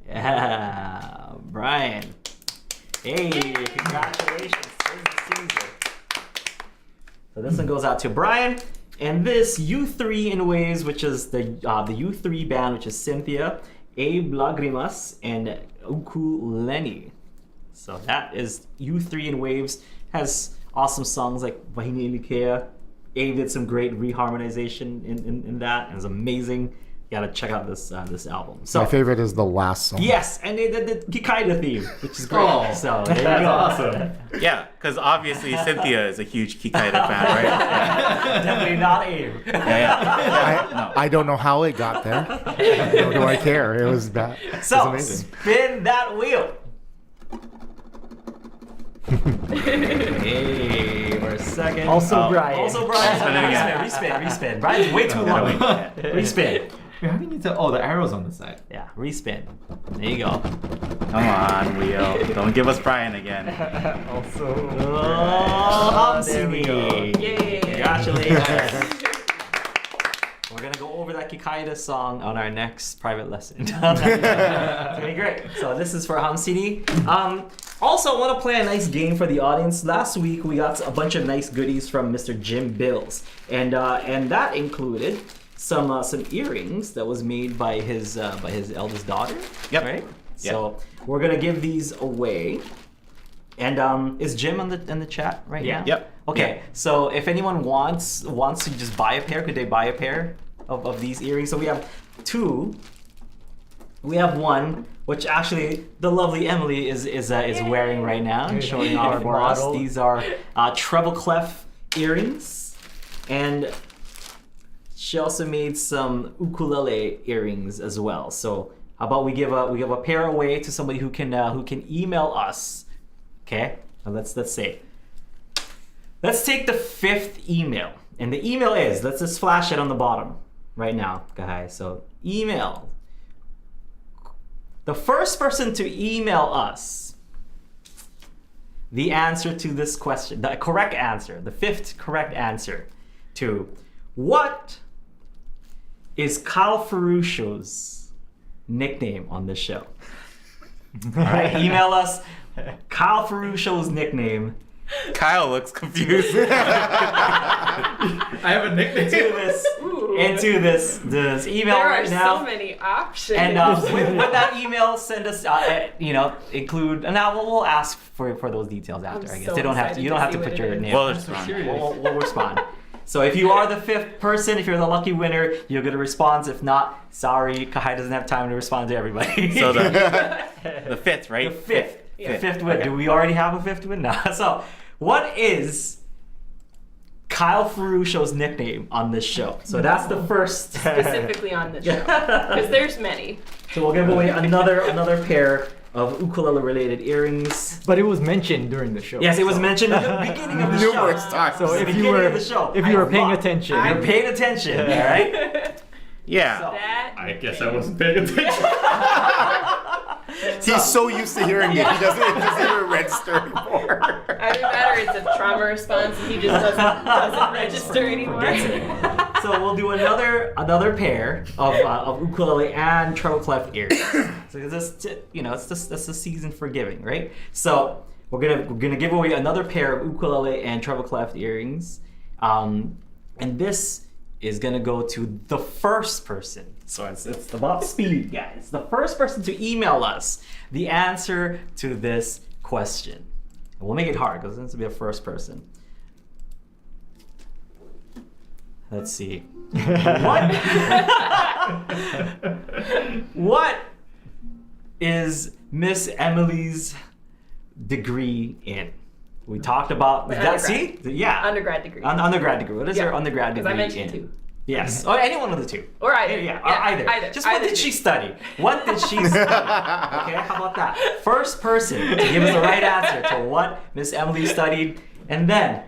Yeah, Brian. Hey, congratulations. Tis the season. So this one goes out to Brian. And this U3 in Waves, which is the U3 band, which is Cynthia, Abe Lagrimas, and Ukulele. So that is U3 in Waves. Has awesome songs like Vahini Likea. Abe did some great reharmonization in that. It was amazing. You gotta check out this album. So My favorite is the last song. yes, and they did the Kikaida theme, which is great. Oh, so there you that's go. awesome. Yeah, because obviously Cynthia is a huge Kikaida fan, right? Yeah. Definitely not Abe. Yeah. I don't know how it got there. Nor do I care. It was bad. It was So amazing. spin that wheel. Hey, for a second. Also Brian. Also Brian. Spin it again. Respin. Brian's way too long. Respin. Wait, how do you need to? Oh, the arrows on the side. Yeah, respin. There you go. Come on, wheel. Don't give us Brian again. Also. Oh, there we go. Yay. Congratulations. We're gonna go over that Kikaida song on our next private lesson. It's gonna be great. So this is for Hamsini. Also, I want to play a nice game for the audience. Last week we got a bunch of nice goodies from Mr. Jingle Bells, and that included some earrings that was made by his eldest daughter. Yep. Right. Yep. So we're gonna give these away. And is Jim in the chat right now? Yep. Okay, so if anyone wants to just buy a pair, could they buy a pair of these earrings? So we have 2. We have 1, which actually the lovely Emily is wearing right now and showing off for us. Model. These are treble clef earrings, and she also made some ukulele earrings as well. So how about we give a pair away to somebody who can email us? Okay, now let's say. Let's take the 5th email, and the email is, let's just flash it on the bottom right now, guys. So email. The first person to email us the answer to this question, the correct answer, the 5th correct answer to what is Kyle Ferruccio's nickname on the show? All right, email us. Kyle Ferruccio's nickname Kyle looks confused. I have a nickname. into this email There right are now. so many options. And with that email, send us, include, and now we'll ask for those details after. I guess so they don't have to. excited You don't to have to see put what your it is. name. Well, it's fine. We'll respond. So if you are the 5th person, if you're the lucky winner, you'll get a response. If not, sorry, Kahai doesn't have time to respond to everybody. So the 5th, right? The 5th. Yeah. The 5th win. Okay. Do we already have a 5th win? No. So what is Kyle Ferruccio's nickname on this show? So that's the first. Specifically on this show. Because there's many. So we'll give away another pair of ukulele-related earrings. But it was mentioned during the show. Yes, it was mentioned at the beginning of the show. Numerous times. So The if beginning you were of the show. if you were paying You're attention, paying attention, all right? Yeah. So- That I guess I wasn't paying attention. He's so used to hearing it, he doesn't even register anymore. either that or it's a trauma response and he just doesn't register anymore. Forgets it. So we'll do another pair of ukulele and treble clef earrings. So this, that's the season for giving, right? So we're gonna give away another pair of ukulele and treble clef earrings, and this is gonna go to the first person. So it's about speed, guys. The first person to email us the answer to this question. And we'll make it hard because it needs to be a first person. Let's see. What is Miss Emily's degree in? We talked about Wait, that. undergrad. See, yeah, Undergrad degree. undergrad degree. What is Yeah, her undergrad 'cause degree I mentioned in? 2. Yes, or any one of the 2. Or either. Yeah, Yeah, either. either. Just what Either did two. she study? What did she study? Okay, how about that? First person to give us the right answer to what Miss Emily studied, and then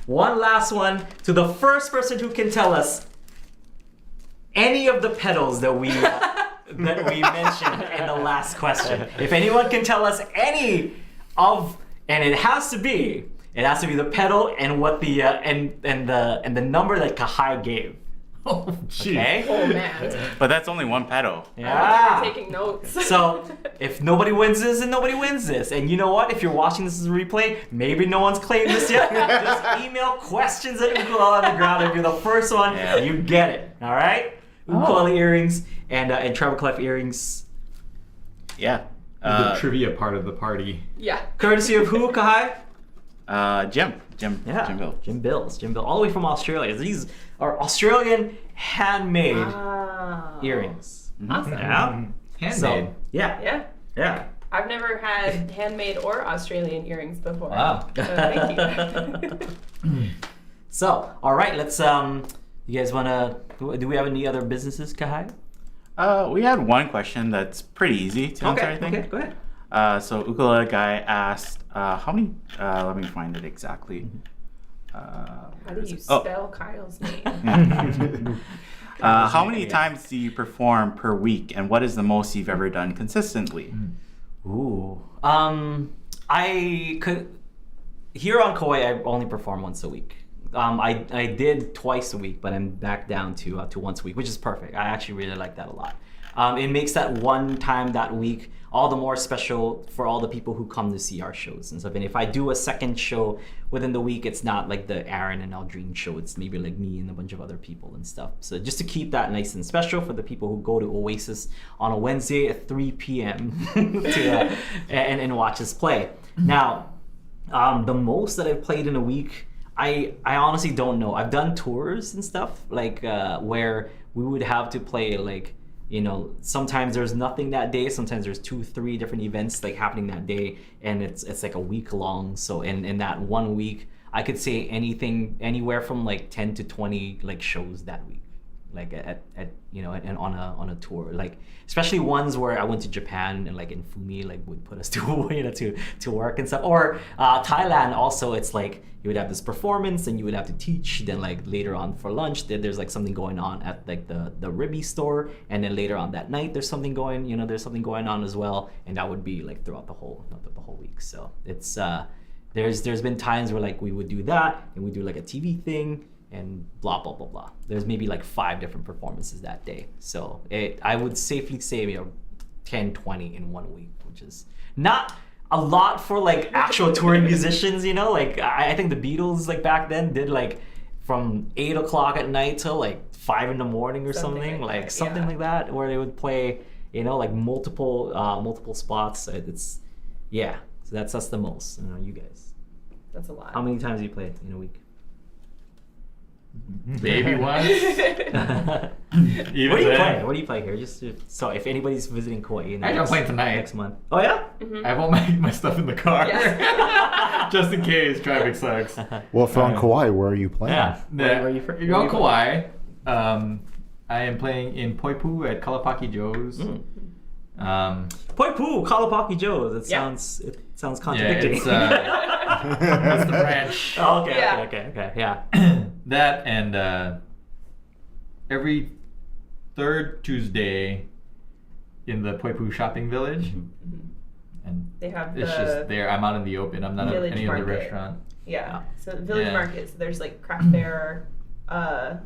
one last one to the first person who can tell us any of the pedals that we mentioned in the last question. If anyone can tell us any of, and it has to be the pedal and what the and the number that Kahai gave. Oh, jeez. Okay. Oh man. But that's only one pedal. Yeah. I'm taking notes. So if nobody wins this, then nobody wins this. And you know what? If you're watching this as a replay, maybe no one's claimed this yet. Just email questions at Ukulele Underground. If you're the first one, Yeah. you get it. All right? Ukulele earrings and treble clef earrings. Yeah. The trivia part of the party. Yeah. Courtesy of who, Kahai? Jim. Yeah. Jim Bill. Jim Bills. All the way from Australia. These are Australian handmade Ah. earrings. Awesome. Yeah. Handmade. So, yeah. Yeah. Yeah. I've never had handmade or Australian earrings before. Wow. So thank you. So, all right, let's you guys want to do we have any other businesses, Kahai? We had one question that's pretty easy to answer, I think. Okay, go ahead. So Ukulele Guy asked, how many, let me find it exactly. How do you Oh. spell Kyle's name? How many times do you perform per week, and what is the most you've ever done consistently? Ooh. I could here on Kauai I only perform once a week. I did twice a week, but I'm back down to once a week, which is perfect. I actually really like that a lot. It makes that one time that week all the more special for all the people who come to see our shows and stuff. And if I do a second show within the week, it's not like the Aaron and Aldrine show. It's maybe like me and a bunch of other people and stuff. So just to keep that nice and special for the people who go to Oasis on a Wednesday at 3 p.m. and watch us play. Now, the most that I've played in a week, I honestly don't know. I've done tours and stuff like where we would have to play like, you know, sometimes there's nothing that day, sometimes there's 2-3 different events like happening that day, and it's like a week long. So in that 1 week I could say anything anywhere from like 10 to 20 like shows that week, like at you know, and on a tour, like especially ones where I went to Japan and like in Fumi like would put us to you know to work and stuff, or Thailand also. It's like you would have this performance and you would have to teach, then like later on for lunch there's like something going on at like the ribby store, and then later on that night there's something going on as well, and that would be like throughout the whole week. So it's there's been times where like we would do that and we do like a TV thing and blah blah blah blah. There's maybe like 5 different performances that day. So I would safely say, you know, 10, 20 in 1 week, which is not a lot for like actual touring musicians, you know? Like I think the Beatles like back then did like from 8 o'clock at night till like 5 in the morning or something like that, where they would play, you know, like multiple spots. It's so that's the most. You know, you guys. That's a lot. How many times do you play in a week? Maybe once. Even What do you then. play? What do you play here? So if anybody's visiting Kauai in the Actually, I'm playing tonight. next month. Oh yeah? I have all my stuff in the car. Yes. Just in case traffic sucks. Well, if you're on Kauai, where are you playing? Yeah. Where are you from? You're on Kauai. I am playing in Poipu at Kalapaki Joe's. Poipu, Kalapaki Joe's. It sounds contradictory. It's the branch. Oh, okay, Yeah. okay, yeah. That and every third Tuesday in the Poipu shopping village. And They have it's the just there. I'm out in the open. I'm not at village any other market. restaurant. Yeah. So village Yeah. market. So there's like craft fair. Yeah,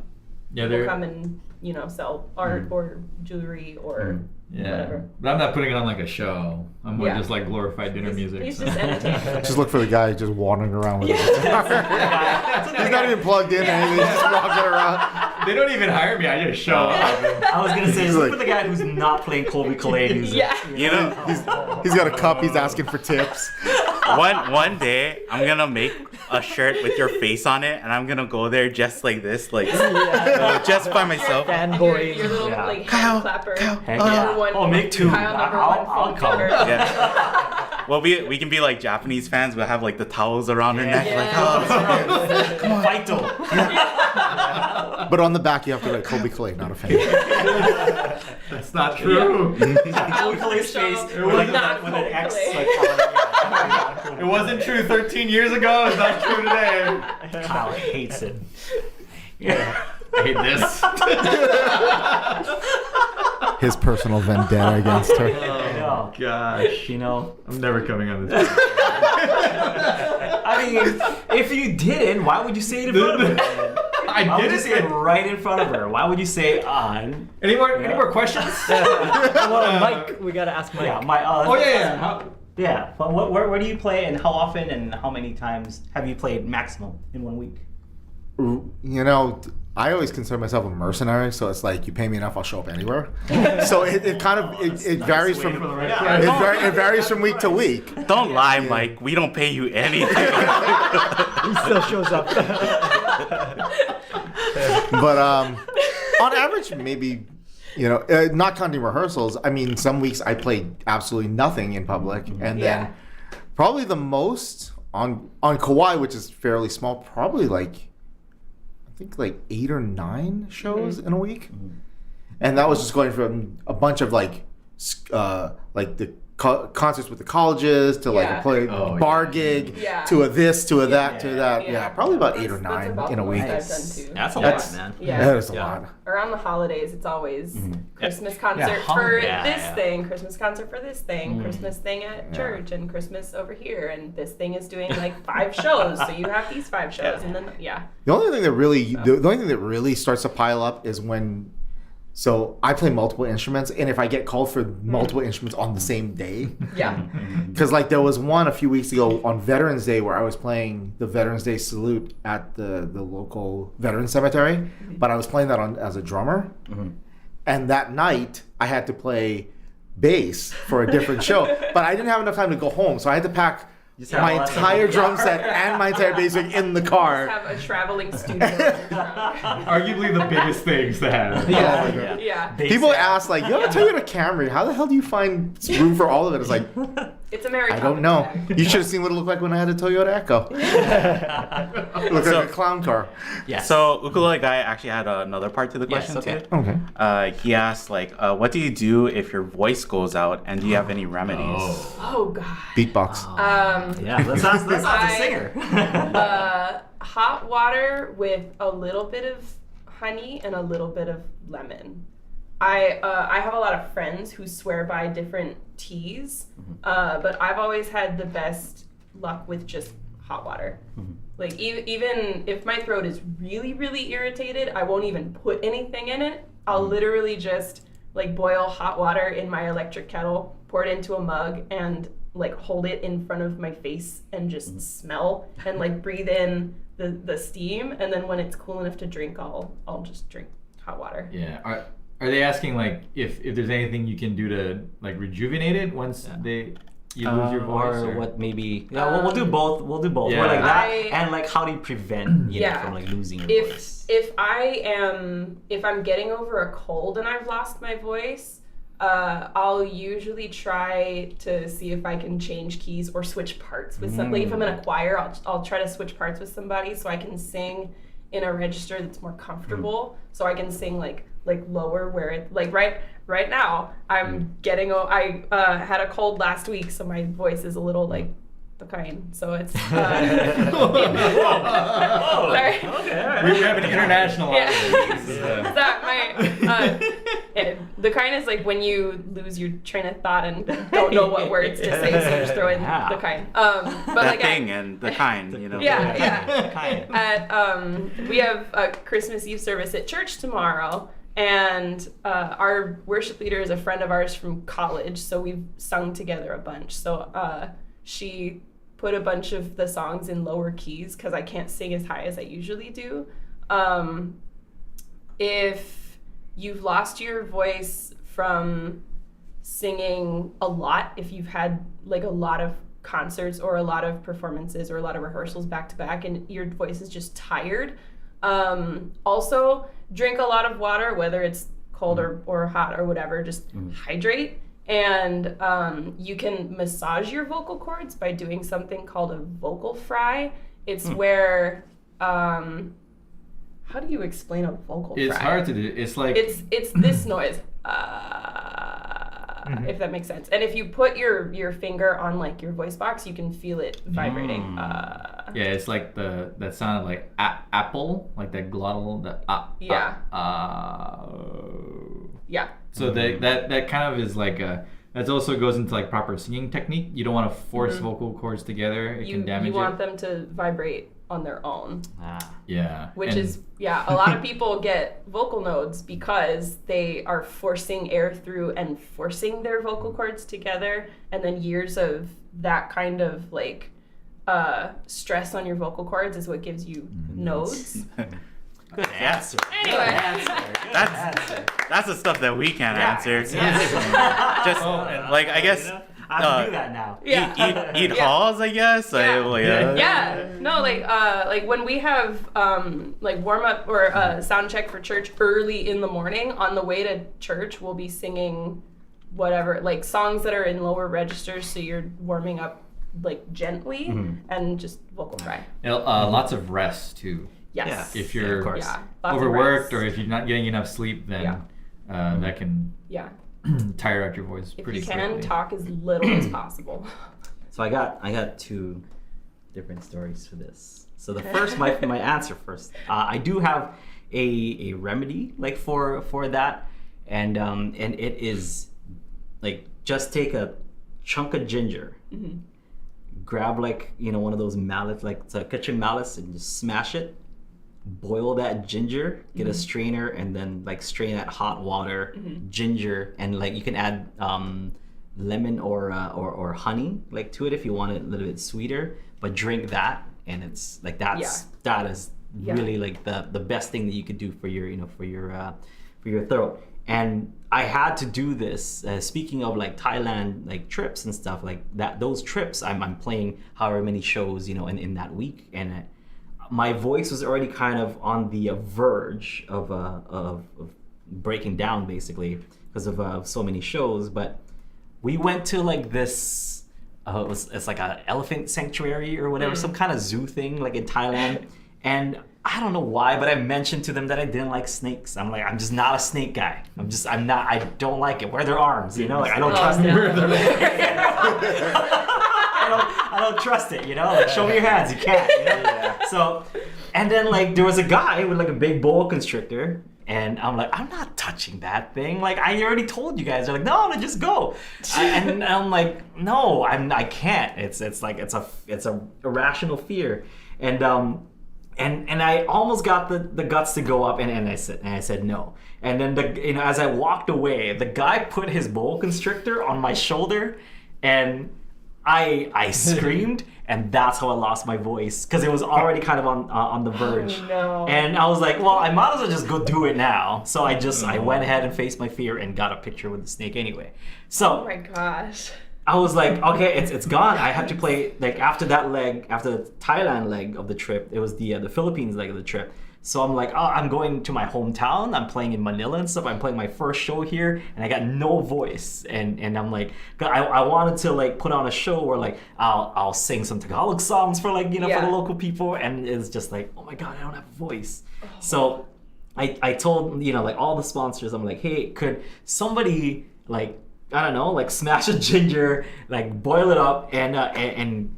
People they're come and sell art or jewelry or whatever. But I'm not putting it on like a show. I'm more Yeah. just like glorified dinner music. He's so. just entertaining. Just look for the guy just wandering around with his guitar. He's not even plugged in or anything. He's just walking around. They don't even hire me. I just show up. I was gonna say, He's look like- for the guy who's not playing Colby Calais music. Yeah. You know, He's got a cup. He's asking for tips. one day I'm gonna make a shirt with your face on it, and I'm gonna go there just like this, like just by myself. Fanboy. Your little Yeah. like Kyle, hand clapper. Heck Number yeah. one- Oh, make two. Kyle number I'll one phone come. cover. Yeah. Well, we can be like Japanese fans. We'll have like the towels around her neck, like Yeah. oh. Fighto. But on the back, you have to write Colby Clay, not a fan. That's not true. Colby Calais' face It with, was like, not with an Colby X. Calais. Like, It wasn't true 13 years ago. It's not true today. Kyle hates it. I hate this. His personal vendetta against her. I know. Gosh. You know, I'm never coming on this. I mean, if you didn't, why would you say it in front of her? I Why would you didn't say it right in front of her? Why would you say on? Any more questions? Mike, we gotta ask Mike. Yeah, my. Oh yeah. Yeah. Well, where do you play, and how often, and how many times have you played maximum in 1 week? You know, I always consider myself a mercenary, so it's like you pay me enough, I'll show up anywhere. So it kind of it varies from it varies from week to week. Don't lie, Mike. We don't pay you anything. He still shows up. But on average, maybe not counting rehearsals. I mean, some weeks I played absolutely nothing in public, and then probably the most on Kauai, which is fairly small, probably like 8 or 9 shows in a week, and that was just going from a bunch of like the concerts with the colleges to like a bar gig to a this to a that to that. Yeah, probably about 8 or 9 in a week. I've done too. That's a lot, man. Yeah. That is a lot. Around the holidays, it's always Christmas concert Yeah, for yeah, this yeah. thing, Christmas concert for this thing, Christmas thing at church, and Christmas over here, and this thing is doing like 5 shows, so you have these 5 shows, and then The only thing that really starts to pile up is when. So I play multiple instruments, and if I get called for multiple instruments on the same day, because like there was one a few weeks ago on Veterans Day where I was playing the Veterans Day salute at the local veterans cemetery, but I was playing that as a drummer, and that night I had to play bass for a different show, but I didn't have enough time to go home, so I had to pack my entire drum set and my entire bass rig in the car. have a traveling studio. in your truck. Arguably the biggest things to have. Yeah. People ask like, "You have a Toyota Camry? How the hell do you find room for all of it?" It's like, It's a Mary I don't know. You should have seen what it looked like when I had a Toyota Echo. It looked like a clown car. Yes. So Ukulele Guy actually had another part to the question okay. too. Okay. He asked like, what do you do if your voice goes out, and do you have any remedies? Oh god. Beatbox. Yeah, that's not a singer. Hot water with a little bit of honey and a little bit of lemon. I have a lot of friends who swear by different teas, but I've always had the best luck with just hot water. Like even if my throat is really, really irritated, I won't even put anything in it. I'll literally just like boil hot water in my electric kettle, pour it into a mug, and like hold it in front of my face and just smell and like breathe in the steam, and then when it's cool enough to drink, I'll just drink hot water. Yeah. Are they asking like if there's anything you can do to like rejuvenate it once you lose your voice, or what maybe? Yeah, we'll do both. We'll do both. Yeah. Or like that, and like how do you prevent you know, from like losing your voice? If I'm getting over a cold and I've lost my voice, I'll usually try to see if I can change keys or switch parts with somebody. If I'm in a choir, I'll try to switch parts with somebody so I can sing in a register that's more comfortable. So I can sing like lower where it like right now I'm getting I had a cold last week, so my voice is a little like the kind. So it's sorry. Okay, all right. We have an international Yeah. audience. The kind is like when you lose your train of thought and don't know what words to say, so you just throw in the kind. But The like thing and the kind, you know. we have a Christmas Eve service at church tomorrow, and our worship leader is a friend of ours from college, so we've sung together a bunch. So she put a bunch of the songs in lower keys because I can't sing as high as I usually do. If you've lost your voice from singing a lot, if you've had like a lot of concerts or a lot of performances or a lot of rehearsals back to back and your voice is just tired, also drink a lot of water, whether it's cold or hot or whatever, just hydrate. And you can massage your vocal cords by doing something called a vocal fry. It's where how do you explain a vocal fry? It's hard to do. It's like it's this noise, if that makes sense. And if you put your finger on like your voice box, you can feel it vibrating. yeah, it's like that sound like apple, like that glottal, yeah. So that kind of is like that also goes into like proper singing technique. You don't want to force vocal cords together. It can damage you want them to vibrate on their own. Yeah. Which is a lot of people get vocal nodes because they are forcing air through and forcing their vocal cords together, and then years of that kind of like stress on your vocal cords is what gives you nodes. Good answer. Anyway. Good answer. Good answer. That's the stuff that we can't answer. Exactly. Just like I guess I have to do that now. eat halls, I guess. No, like when we have like warm up or sound check for church early in the morning, on the way to church we'll be singing whatever, like songs that are in lower registers, so you're warming up like gently and just vocal fry. Lots of rest too. Yes. If you're lots of overworked rest. or if you're not getting enough sleep, then that can tire out your voice If pretty you can, quickly. talk as little as possible. So I got two different stories for this. So the first, my answer first. I do have a remedy like for that, and it is like just take a chunk of ginger, grab like one of those mallets, like it's a kitchen mallet, and just smash it. Boil that ginger, get a strainer, and then like strain that hot water, ginger, and like you can add lemon or honey like to it if you want it a little bit sweeter. But drink that, and it's like that is really like the best thing that you could do for your for your throat. And I had to do this. Speaking of like Thailand like trips and stuff like that, those trips I'm playing however many shows in that week, and my voice was already kind of on the verge of breaking down basically because of so many shows. But we went to like this it's like an elephant sanctuary or whatever, some kind of zoo thing like in Thailand, and I don't know why, but I mentioned to them that I didn't like snakes. I'm like, I'm just not a snake guy. I don't like it. Where are their arms? Like I don't trust it. I don't trust it, like show me your hands. You can't, So, and then like there was a guy with like a big boa constrictor, and I'm like, I'm not touching that thing. Like I already told you guys. They're like, no, just go. And I'm like, no, I can't. It's like it's a irrational fear, and And I almost got the guts to go up, and I said no. And then as I walked away, the guy put his boa constrictor on my shoulder, and I screamed, and that's how I lost my voice, because it was already kind of on the verge. Oh, no. And I was like, well, I might as well just go do it now. So I went ahead and faced my fear and got a picture with the snake anyway. So Oh my gosh. I was like, okay, it's gone. I have to play, like, after the Thailand leg of the trip, it was the Philippines leg of the trip. So I'm like, oh, I'm going to my hometown. I'm playing in Manila and stuff. I'm playing my first show here, and I got no voice. And I'm like, I wanted to like put on a show where like I'll sing some Tagalog songs for like, for the local people, and it's just like, oh my god, I don't have a voice. So I told like all the sponsors, I'm like, hey, could somebody like, I don't know, like smash a ginger, like boil it up, and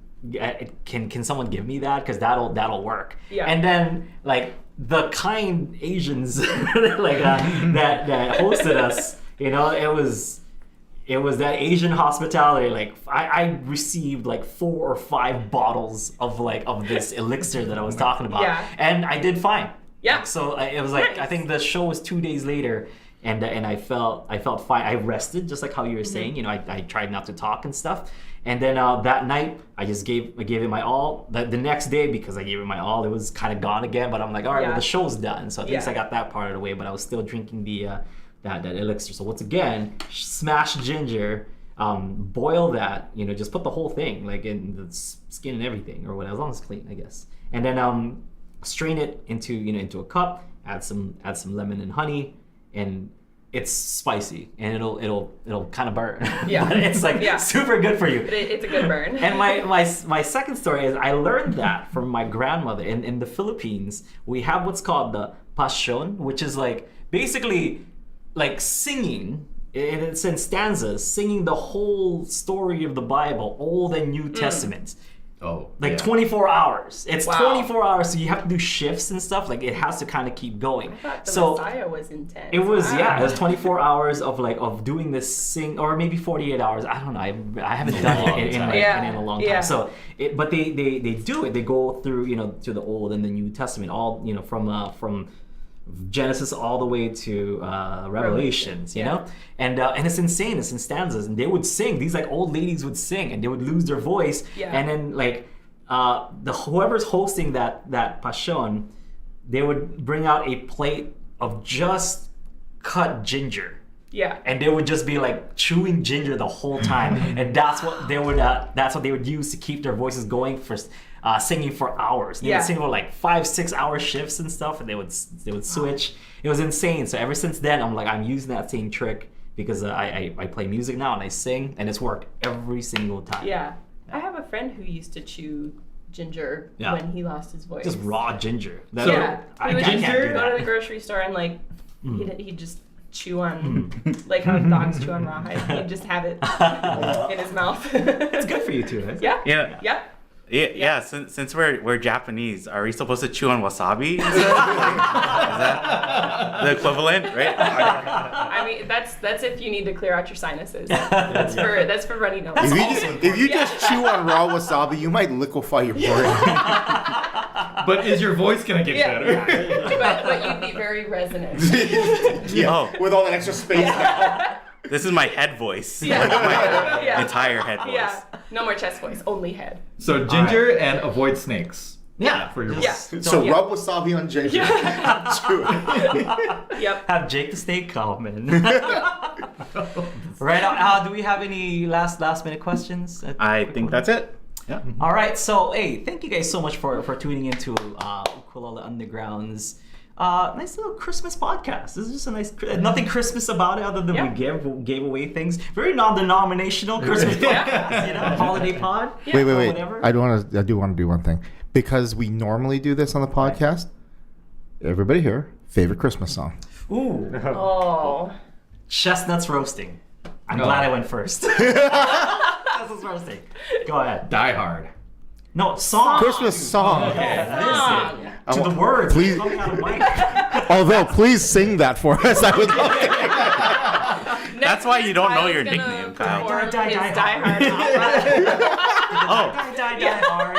can someone give me that, because that'll work. Yeah. And then like the kind Asians like that hosted us, it was that Asian hospitality. Like I received like 4 or 5 bottles of this elixir that I was talking about, and I did fine. Yeah. So it was like, Nice. I think the show was 2 days later. And I felt fine. I rested, just like how you were saying. I tried not to talk and stuff. And then that night, I gave it my all. The next day, because I gave it my all, it was kind of gone again. But I'm like, all right, well, the show's done. So at least I got that part of the way. But I was still drinking that elixir. So once again, smash ginger, boil that. Just put the whole thing, like in the skin and everything, or whatever, as long as it's clean, I guess. And then strain it into a cup. Add some lemon and honey. And it's spicy, and it'll kind of burn. Yeah. But it's like super good for you. It's a good burn. And my second story is I learned that from my grandmother. In the Philippines, we have what's called the passion, which is like basically like singing. And it's in stanzas, singing the whole story of the Bible, Old and New Testament. Oh, Like 24 hours. It's Wow. 24 hours, so you have to do shifts and stuff. Like it has to kind of keep going. I thought the So Messiah was intense. it was Wow. it was 24 hours of doing this sing, or maybe 48 hours. I don't know. I haven't done it in a long time. Yeah. So but they do it. They go through to the Old and the New Testament, all from Genesis all the way to Revelations, and it's insane. It's in stanzas, and they would sing. These like old ladies would sing, and they would lose their voice, and then like whoever's hosting that passion, they would bring out a plate of just cut ginger. Yeah. And they would just be like chewing ginger the whole time, and that's what they would use to keep their voices going for singing for hours. They would sing for like 5-6 hour shifts and stuff, and they would switch. It was insane. So ever since then, I'm using that same trick, because I play music now and I sing, and it's worked every single time. Yeah. I have a friend who used to chew ginger when he lost his voice. Just raw ginger. He would I can't just do go that. to the grocery store and like he'd just chew on like how dogs chew on rawhide. He'd just have it in his mouth. It's good for you too, right? Yeah. Yeah. Since we're Japanese, are we supposed to chew on wasabi? Is that the equivalent, right? I mean, that's if you need to clear out your sinuses. That's for runny nose. If you just chew on raw wasabi, you might liquefy your brain. But is your voice gonna get better? but you'd be very resonant. With all that extra space. This is my head voice. Yeah. My entire head voice. Yeah. No more chest voice, only head. So ginger and avoid snakes. Yeah. For your Yeah. voice. So rub wasabi on ginger. Chew it. Yep. Have Jake the Snake come in. Right. Do we have any last minute questions? I think that's it. Yeah. All right. So hey, thank you guys so much for tuning into Ukulele Underground's nice little Christmas podcast. This is just a nice, nothing Christmas about it other than we gave away things. Very non-denominational Christmas podcast, holiday pod. Wait. Whatever. I do want to do one thing, because we normally do this on the podcast. Everybody here, favorite Christmas song? Ooh, Oh. chestnuts roasting. I'm glad I went first. Chestnuts roasting. Go ahead. Die Hard. No, song. Christmas song. Listen to the words Please- coming out of my. Although, please sing that for us. I would love to. That's why you don't know Kyle's your gonna nickname, Kyle. perform Die his Hard. Die Hard opera. Die hard.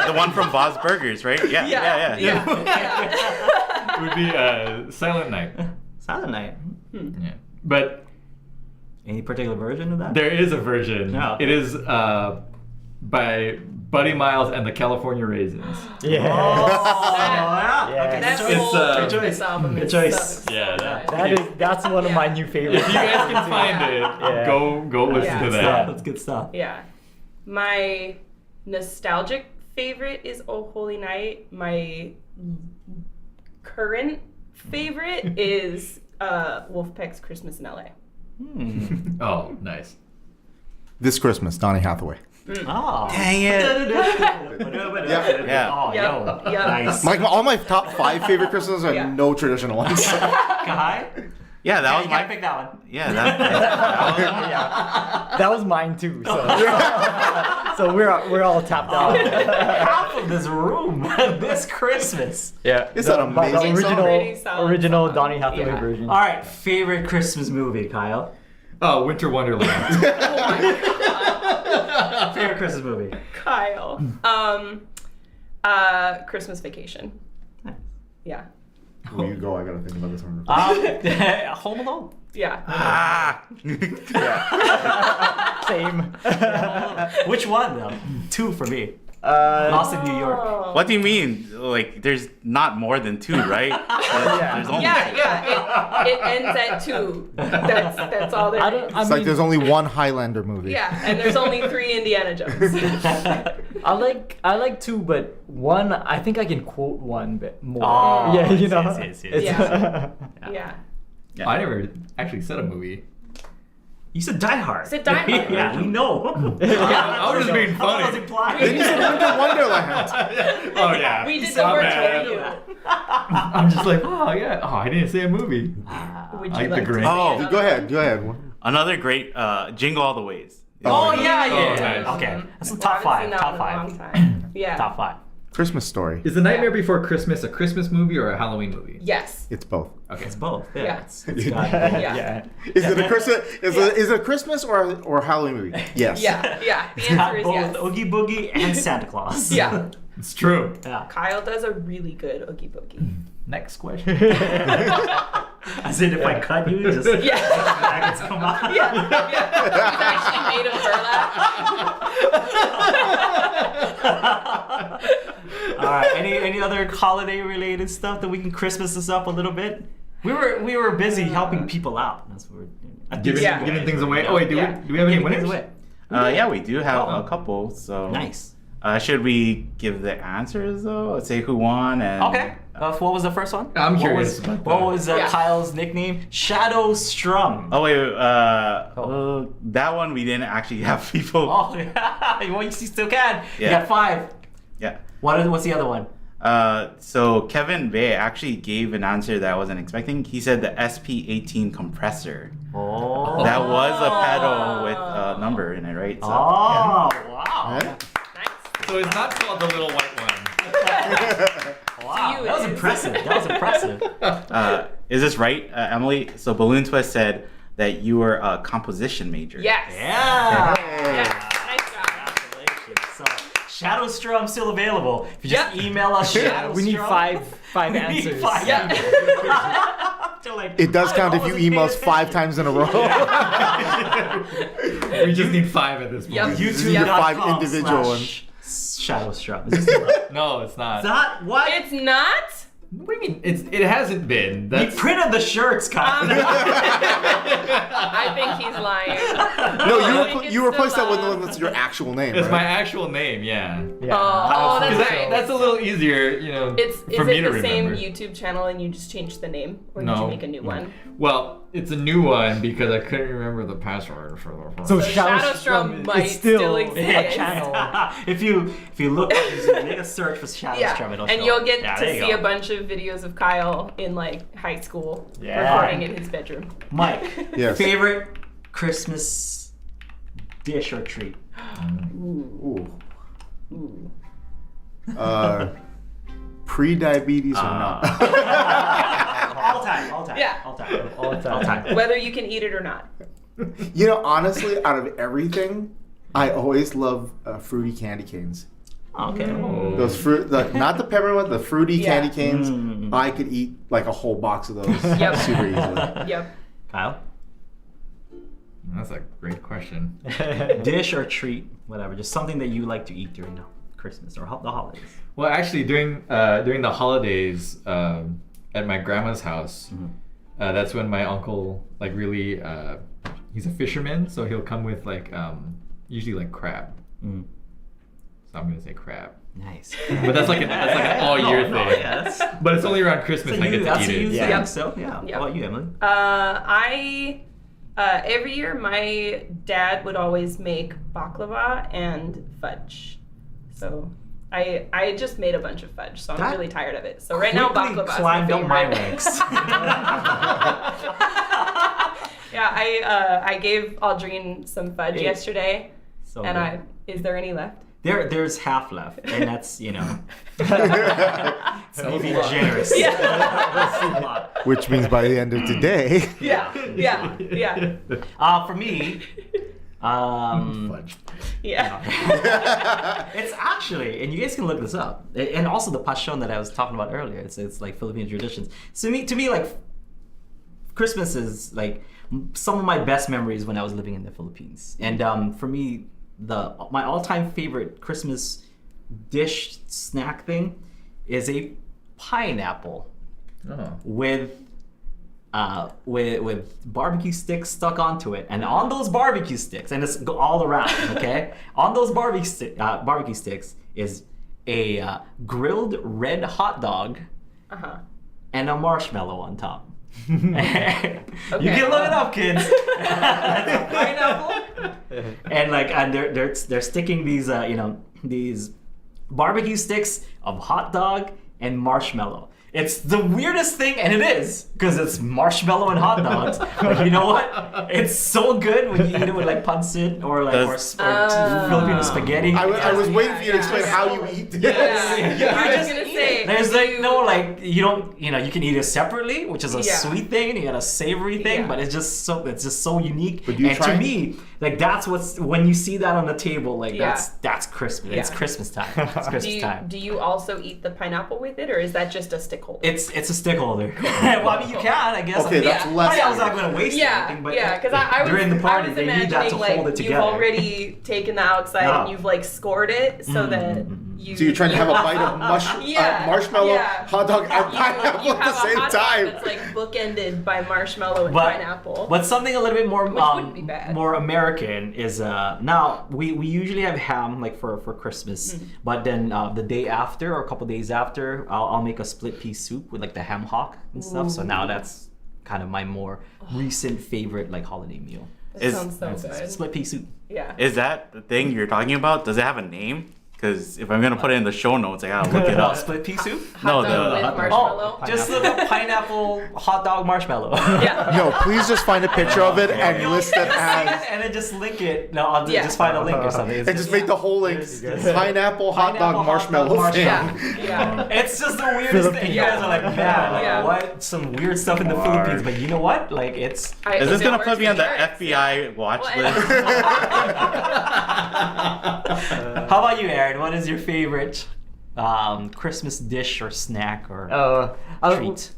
the one from Bob's Burgers, right? Yeah. It would be Silent Night. Silent Night. Yeah. But Any particular version of that? there is a version. No. It is by Buddy Miles and the California Raisins. Yeah. yeah. Yeah. Okay, That good choice. whole Good choice. this album Good is choice. so Yeah, good. That's one of my new favorites. If you guys can find it, Yeah. go listen Yeah. to Yeah, that. that's good stuff. Yeah. My nostalgic favorite is Oh Holy Night. My current favorite is Wolfpack's Christmas in LA. Oh, nice. This Christmas, Donny Hathaway. Oh. Dang it. Yeah. Oh, yo. Yep. Nice. All my top 5 favorite Christmases are Yeah. no traditional ones. Kai? Yeah, that was You gotta my. pick that one. Yeah, that That was mine too. So, so we're all tapped out. Half of this room this Christmas. Yeah. It's an the amazing song. Pretty solid original song. Donny Hathaway Yeah. version. All right, favorite Christmas movie, Kyle. Oh, Winter Wonderland. Favorite Christmas movie. Kyle. Christmas Vacation. Yeah. Where you go, I gotta think about this one. Home Alone. Yeah. Same. Which one though? 2 for me. Lost in New York. What do you mean? Like, there's not more than 2, right? There's only Yeah. It ends at 2. That's all there is. It's like there's only one Highlander movie. Yeah, and there's only 3 Indiana Jones. I like 2, but 1 I think I can quote 1 bit more. Oh, yeah, you yes, know. yes, yes, It's- Yeah. I never actually said a movie. You said Die Hard. Said Die Hard. Yeah, we know. I was just being How was funny. implied? Then you said Winter Wonderland. Oh yeah. We did the Stop work it. for you. I'm just like, oh yeah. Oh, I didn't say a movie. Would I you like the like to Grinch. say Oh. another Go ahead. Another great Jingle All the Ways. Oh yeah, yeah. Oh, yeah. nice. Okay, that's the I top haven't 5. seen that Top in a 5. long time. Yeah. Top 5. Christmas Story. Is The Nightmare Before Christmas a Christmas movie or a Halloween movie? Yes. It's both. Okay. It's both. Yeah. Yeah. It's got both. Yeah. Is it a Christmas? Is it a Christmas or Halloween movie? Yes. Yeah. Yeah. The It's got answer is both yes. Oogie Boogie and Santa Claus. Yeah. It's true. Yeah. Kyle does a really good Oogie Boogie. Next question. As in, if I cut you, just Yeah. maggots come out. Yeah. He's actually made of burlap. All right. Any other holiday related stuff that we can Christmas this up a little bit? We were busy helping people out. That's what we're doing. Giving things away. Oh wait, do we have any Giving things winners? away. Yeah, we do have a couple. So Nice. Should we give the answers though? Let's say who won and. Okay. What was the first one? I'm curious What about was, that. Yeah. Kyle's nickname? Shadow Strum. Oh wait, that one we didn't actually have people. Oh, yeah. Well, you still can. You Yeah. got 5. Yeah. What's the other one? So Kevin Bay actually gave an answer that I wasn't expecting. He said the SP18 compressor. Oh. That was a pedal with a number in it, right? So, Oh, wow. Yeah. Nice. So it's not called the little white one. Wow. you That was it is. impressive. That was impressive. is this right, Emily? So Balloon Twist said that you were a composition major. Yes. Yeah. Yes. Nice job. Congratulations. So, Shadow Strum still available. If you just email us Shadow We need Strum. five We need answers. 5. Yeah. They're like, It does count I if you wasn't email us paying 5 times in a row. We just need 5 at this point. Yep. YouTube.com 5 individual /. Shadow Strum. Is this still up? No, it's not. That what? It's not? What do you mean? It hasn't been. We That's printed the shirts, Kyle. I think he's lying. No, I think you it's replaced that still, with that's your actual name. it's right? my actual name. Yeah. Yeah. Oh, that's Because right. that's a little easier, you know, Is for me it to the same remember. YouTube channel and you just changed the name? Or did No. you make a new one? Well, it's a new one because I couldn't remember the password for the first. So Shadow Shadow Strum Strum might is still still a exist. channel. if you look up, just make a search for Shadow Yeah, Strum, it'll and show you'll up. get Yeah, to there you see go. a bunch of videos of Kyle in like high school Yeah. recording in his bedroom. Mike, Yes. favorite Christmas dish or treat? Ooh. Pre-diabetes or not? All time. Yeah. All time. All the time. Whether you can eat it or not. You know, honestly, out of everything, I always love fruity candy canes. Oh, okay. Those fruit, not the peppermint, the fruity Yeah. candy canes. I could eat like a whole box of those Yep. super easily. Yep. Kyle? That's a great question. Dish or treat, whatever. Just something that you like to eat during the Christmas or the holidays. Well, actually, during the holidays at my grandma's house, that's when my uncle like really he's a fisherman, so he'll come with like usually like crab. So I'm gonna say crab. Nice. But that's like an all year thing. Yeah, that's, But it's only around Christmas I get to that's eat a you it. thing, Yeah. so yeah. Yep. How about you, Emily? I every year my dad would always make baklava and fudge. So I just made a bunch of fudge, so I'm That really tired of it. So right now Quickly baklava climbed is up my my favorite. ranks. Yeah, I gave Aldrine some fudge Hey. yesterday, So and good. is there any left? There's half left, and that's it's maybe generous. Yeah. That's a lot. Which means by the end of today, Yeah. For me, Yeah. it's actually, and you guys can look this up, and also the passion that I was talking about earlier. It's like Filipino traditions. So to me, like Christmas is like some of my best memories when I was living in the Philippines, and for me, my all-time favorite Christmas dish snack thing is a pineapple Oh. with barbecue sticks stuck onto it, and on those barbecue sticks, and it's all around, okay? On those barbecue sticks is a grilled red hot dog Uh-huh. and a marshmallow on top. You can look it up, kids. Pineapple. And they're sticking these these barbecue sticks of hot dog and marshmallow. It's the weirdest thing, and it is, because it's marshmallow and hot dogs. But you know what? It's so good when you eat it with like pancit or Filipino spaghetti. I was waiting for you to explain yeah. how you eat this. Yeah. I was just gonna eat say. it. There's like no like you don't you can eat it separately, which is a Yeah. sweet thing, and you got a savory thing, Yeah. but it's just so unique. But do you and try to it? me, like that's what's when you see that on the table, like Yeah. that's Christmas. It's Yeah. Christmas time. It's Christmas time. Do you also eat the pineapple with it, or is that just a stick holder? It's a stick holder. Well, I mean, you can, I guess. Okay, that's Yeah. less. I was not going to waste anything, but because I was during the party, I was they need that to imagining, hold it you've together. already taken the outside No. and you've like scored it so that you. So you're trying to have a bite of marshmallow, yeah. hot dog, and You pineapple at have the a same hot dog time. that's like bookended by marshmallow and But- pineapple. But something a little bit more Which wouldn't be bad. more American is now we usually have ham like for Christmas, but then the day after or a couple days after I'll make a split pea soup with like the ham hock and stuff. So now that's kind of my more recent favorite like holiday meal. That sounds so good. Split pea soup. Yeah. Is that the thing you're talking about? Does it have a name? Because if I'm gonna put it in the show notes, I gotta look it up. Split pea soup? No, Hot dog the with hot dog. marshmallow. Just look up pineapple hot dog marshmallow. Yeah. No, please just find a picture of it and list it as. and then just link it. No, I'll Yeah. just find a link or something. It's And just make the whole link pineapple hot dog marshmallow thing. Yeah. It's just the weirdest thing. You guys are like, man, Yeah. what? Some weird stuff in the Philippines. But you know what? Like, it's. Is this gonna It put me on the works. FBI watch Well, list? How about you, Aaron? What is your favorite Christmas dish or snack or treat?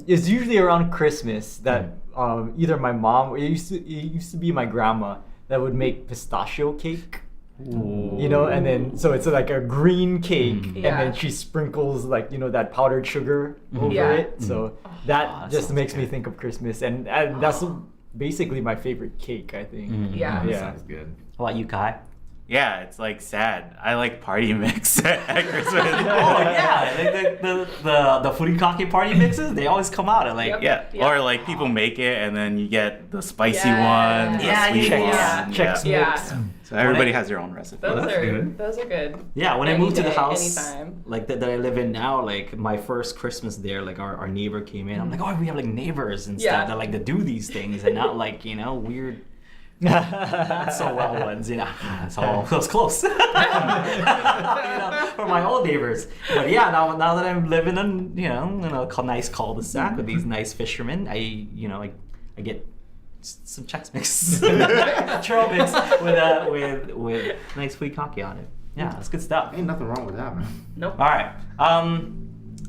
It's usually around Christmas that either my mom or it used to be my grandma that would make pistachio cake. You know, and then so it's like a green cake, and Yeah. then she sprinkles like that powdered sugar over Yeah. it. So that that just sounds makes me good. think of Christmas, and that's basically my favorite cake, I think. Yeah. Yeah. Sounds good. How about you, Kai? Yeah, it's like sad. I like party mix at Christmas. Oh yeah, like the furikake party mixes. They always come out at like Yep. Yeah, Yeah. or like people make it and then you get the spicy Yes. one, the Yeah, sweet yeah, one. yeah. Chex Yeah. Mix. So everybody has their own recipe. Those that's are good. those are good. Yeah, when I Any moved to the day, house, anytime. like that I live in now, like my first Christmas there, like our neighbor came in. I'm like, oh, we have like neighbors and Yeah. stuff that like to do these things and not like weird, not so well ones. It's all those close. For my old neighbors. But yeah, now that I'm living in in a nice cul-de-sac with these nice fishermen, I get some Chex Mix, churro mix with nice furikake on it. Yeah, that's good stuff. Ain't nothing wrong with that, man. Nope. All right.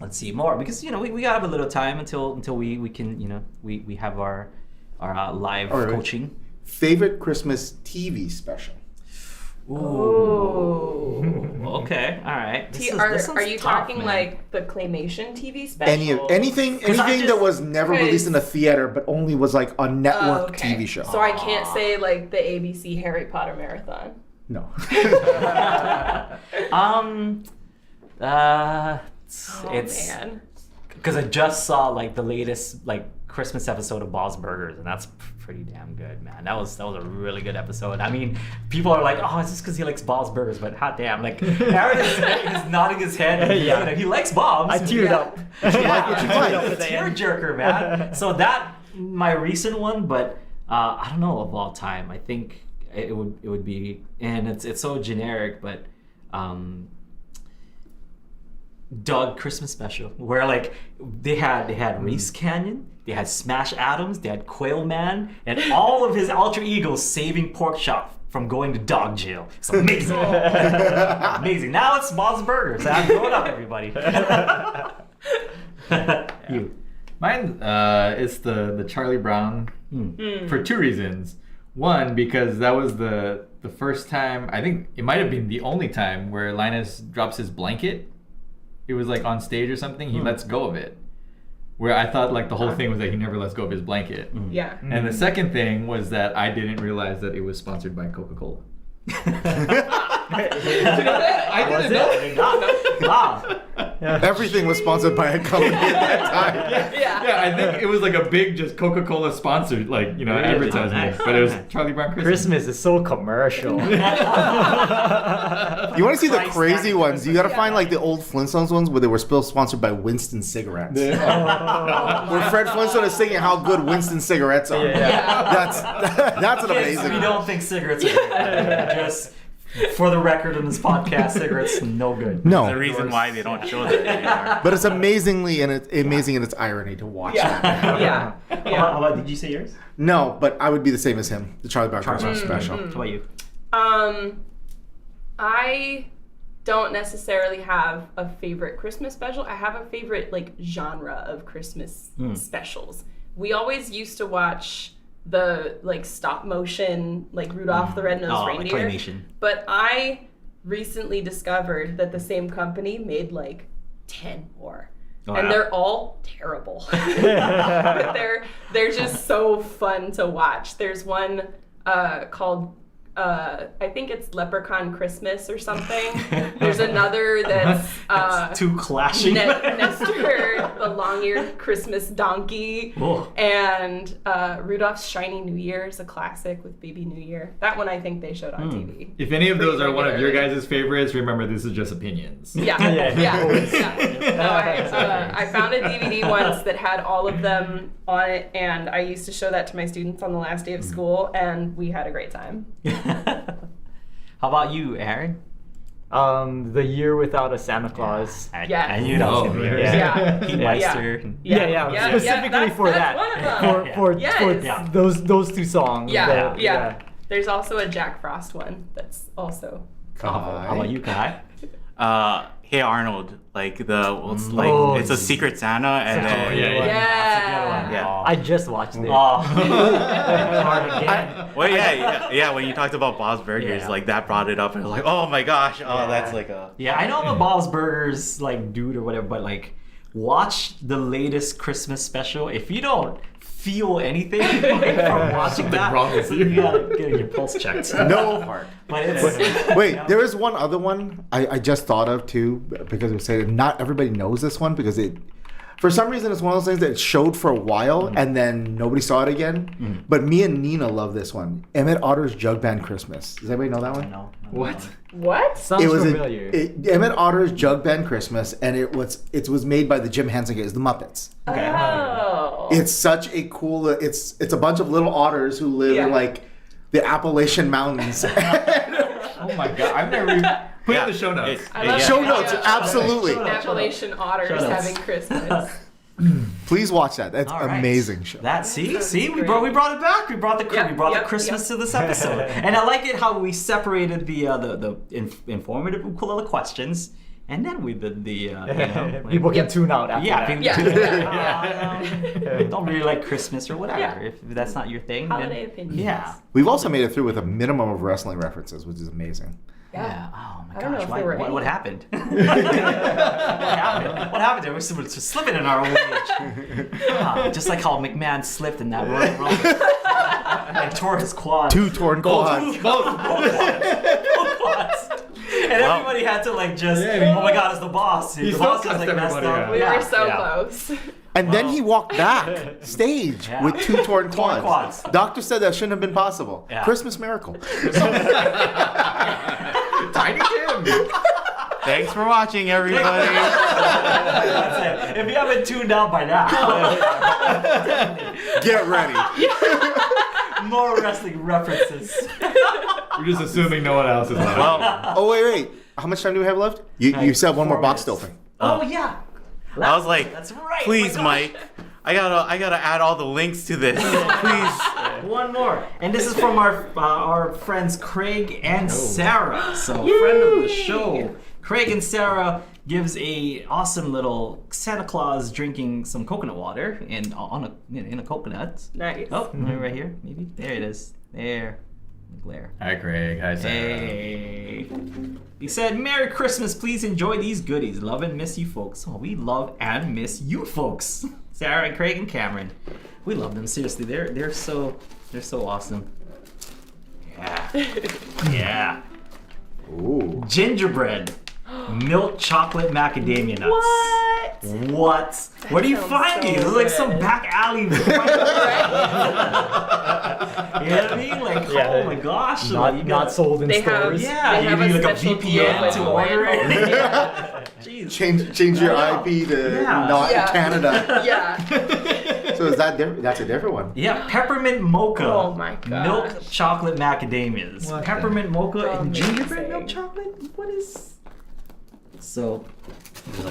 Let's see more because we got a little time until we can we have our live All right. coaching. Favorite Christmas TV special? Ooh. Okay. All right. This Are one's you tough, talking man. like the claymation TV special? Anything I that was never released in a Because- theater but only was like a network Okay. TV show. So I can't say like the ABC Harry Potter marathon. No. It's Man. because I just saw like the latest like Christmas episode of Bob's Burgers, and that's pretty damn good, man. That was a really good episode. I mean, people are like, "Oh, it's just because he likes Bob's Burgers," but hot damn, like Aaron is nodding his head. And, Yeah. he likes Bob's. I teared Yeah. up. Yeah, what you like. it's a tearjerker, man. So that my recent one, but I don't know of all time. I think it would be, and it's so generic, but Doug Christmas special, where like they had Reese Canyon, they had Smash Adams, they had Quail Man, and all of his alter egos saving Pork Chop from going to dog jail. It's amazing. Amazing. Now it's Bob's Burgers. I'm growing up, everybody. You. Mine is the Charlie Brown for two reasons. One, because that was the first time, I think it might have been the only time where Linus drops his blanket. It was like on stage or something, he lets go of it. Where I thought like the whole thing was that he never lets go of his blanket. Yeah. And the second thing was that I didn't realize that it was sponsored by Coca-Cola. I didn't know. Wow. Everything was sponsored by a company at that time. Yeah. Yeah, I think it was like a big just Coca-Cola sponsored advertisement. Nice. But it was Charlie Brown Christmas. Christmas is so commercial. You want to see the Price crazy tag ones? You got to Yeah. find like the old Flintstones ones where they were still sponsored by Winston cigarettes. Where Fred Flintstone is singing how good Winston cigarettes are. That's an Kids, amazing. we don't think cigarettes are good. Just for the record in this podcast, cigarettes no good. No, The reason why they don't show that anymore. but it's amazing in its irony to watch. Yeah. That. Yeah. How about, did you say yours? No, but I would be the same as him. The Charlie Brown Christmas special. How about you? I don't necessarily have a favorite Christmas special. I have a favorite like genre of Christmas specials. We always used to watch the like stop motion like Rudolph the Red-Nosed Reindeer. claymation. But I recently discovered that the same company made like 10 more. Oh, And yeah. they're all terrible. But they're just so fun to watch. There's one called I think it's Leprechaun Christmas or something. There's another that's Two clashing. Nestor, the long-eared Christmas donkey, Oh. and Rudolph's Shiny New Year is a classic with Baby New Year. That one I think they showed on TV. If any of those are one of your Regularly. guys' favorites, remember this is just opinions. Yeah, yeah. No, I found a DVD once that had all of them on it, and I used to show that to my students on the last day of school, and we had a great time. How about you, Aaron? The Year Without a Santa Claus. Yes. I knew that was gonna be yours. Yeah. Heatmeister. Yeah, specifically that's for that's that. one of them. For Yes. Yeah. those two songs. Yeah, that- yeah. There's also a Jack Frost one that's also awful. How about you, Kai? Hey Arnold, like Oh, it's a Secret Santa, and then Yeah. Yeah. I just watched it. Oh. Hard again. well, yeah. When you talked about Bob's Burgers, Yeah. like that brought it up, and I was like, oh my gosh, that's like a. Yeah, I know I'm a Bob's Burgers like dude or whatever, but like watch the latest Christmas special. If you don't feel anything from watching that, wrong with you? you gotta get your pulse checked. No heart. But it's Wait, there is one other one I just thought of too, because it was said not everybody knows this one because for some reason it's one of those things that it showed for a while and then nobody saw it again. But me and Nina love this one. Emmett Otter's Jug Band Christmas. Does anybody know that one? no. What? What? Sounds It was familiar. Emmett Otter's Jug Band Christmas, and it was made by the Jim Henson guys, the Muppets. Okay. Oh. It's such a cool. It's a bunch of little otters who live in like the Appalachian Mountains. Oh my god, I've never even put in the show notes. I love Show it. notes, Yeah. absolutely. Appalachian otters Show notes. having Christmas. Please watch that. That's All right. amazing show. That see, we great. brought it back. We brought the Yep, Christmas to this episode, and I like it how we separated the informative ukulele questions, and then we did the People can tune out after yeah, that. people Yeah. don't really like Christmas or whatever. Yeah. If that's not your thing, Holiday then, opinions. yeah. We've also made it through with a minimum of wrestling references, which is amazing. Yeah. Oh my I don't know gosh. if there were What any. happened? What happened? What happened there? We're just slipping in our old age. Just like how McMahon slipped in that Royal Rumble and tore his quad. 2 torn quads. Both quads. And everybody had to like just, oh my God, it's the boss. He The still boss was cussed like messed everybody up. out. We Yeah, were so yeah. close. And then he walked back stage Yeah. with 2 torn quads. quads. Doctor said that shouldn't have been possible. Yeah. Christmas miracle. Tiny Tim. Thanks for watching, everybody. That's it. If you haven't tuned out by now, Get ready. more wrestling references. We're just assuming no one else is left. Well, Oh, wait. How much time do we have left? You said one more 4 box to minutes. open. Oh yeah. I was like, That's right. please, Oh my gosh. Mike. I gotta add all the links to this. Please. One more, and this is from our friends Craig and Sarah. So friend of the show, Craig and Sarah gives a awesome little Santa Claus drinking some coconut water in a coconut. Nice. Oh, right here, maybe there it is. There, glare. Hi, Craig. Hi, Sarah. Hey. He said, Merry Christmas, please enjoy these goodies. Love and miss you folks. Oh, we love and miss you folks. Sarah and Craig and Cameron. We love them, seriously. They're so awesome. Yeah. Yeah. Ooh. Gingerbread. Milk chocolate macadamia nuts. What? What? Where do you sounds find so these? It's like some good. back alley. You know what I mean? Like, Yeah, oh my gosh. like, you Not gotta- sold in They have- stores. Yeah, They you have need a like a special VPN deal with to Hawaiian order it. Home. Yeah. Jeez. Change your I know. IP to Yeah. not Yeah. Canada. Yeah. So is that different? That's a different one. Yeah, peppermint mocha. Oh my gosh. Milk chocolate macadamias. What the- Peppermint mocha and Amazing. gingerbread milk chocolate? What is... So, there's a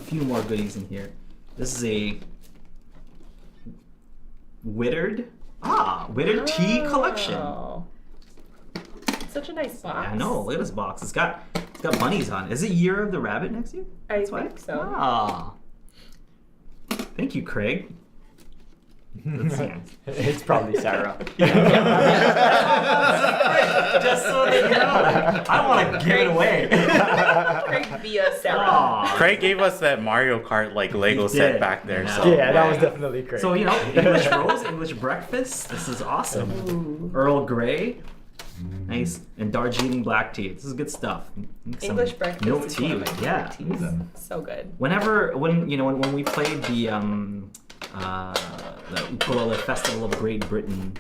few more goodies in here. This is a Whittered tea collection. Oh. Such a nice box. I know, look at this box. It's got bunnies on it. Is it Year of the Rabbit next year? I That's why? think so. Ah. Thank you, Craig. It's probably Sarah. Just so they know. I don't want to give it away. Craig via Sarah. Aw. Craig gave us that Mario Kart like Lego He set did. back there. Yeah. So Yeah, that was definitely great. So, you know, English rose, English breakfast. This is awesome. Earl Grey. Nice. And Darjeeling black tea. This is good stuff. Some English breakfast milk is tea. one of my Yeah. favorite teas. So good. When we played the Ukulele Festival of Great Britain,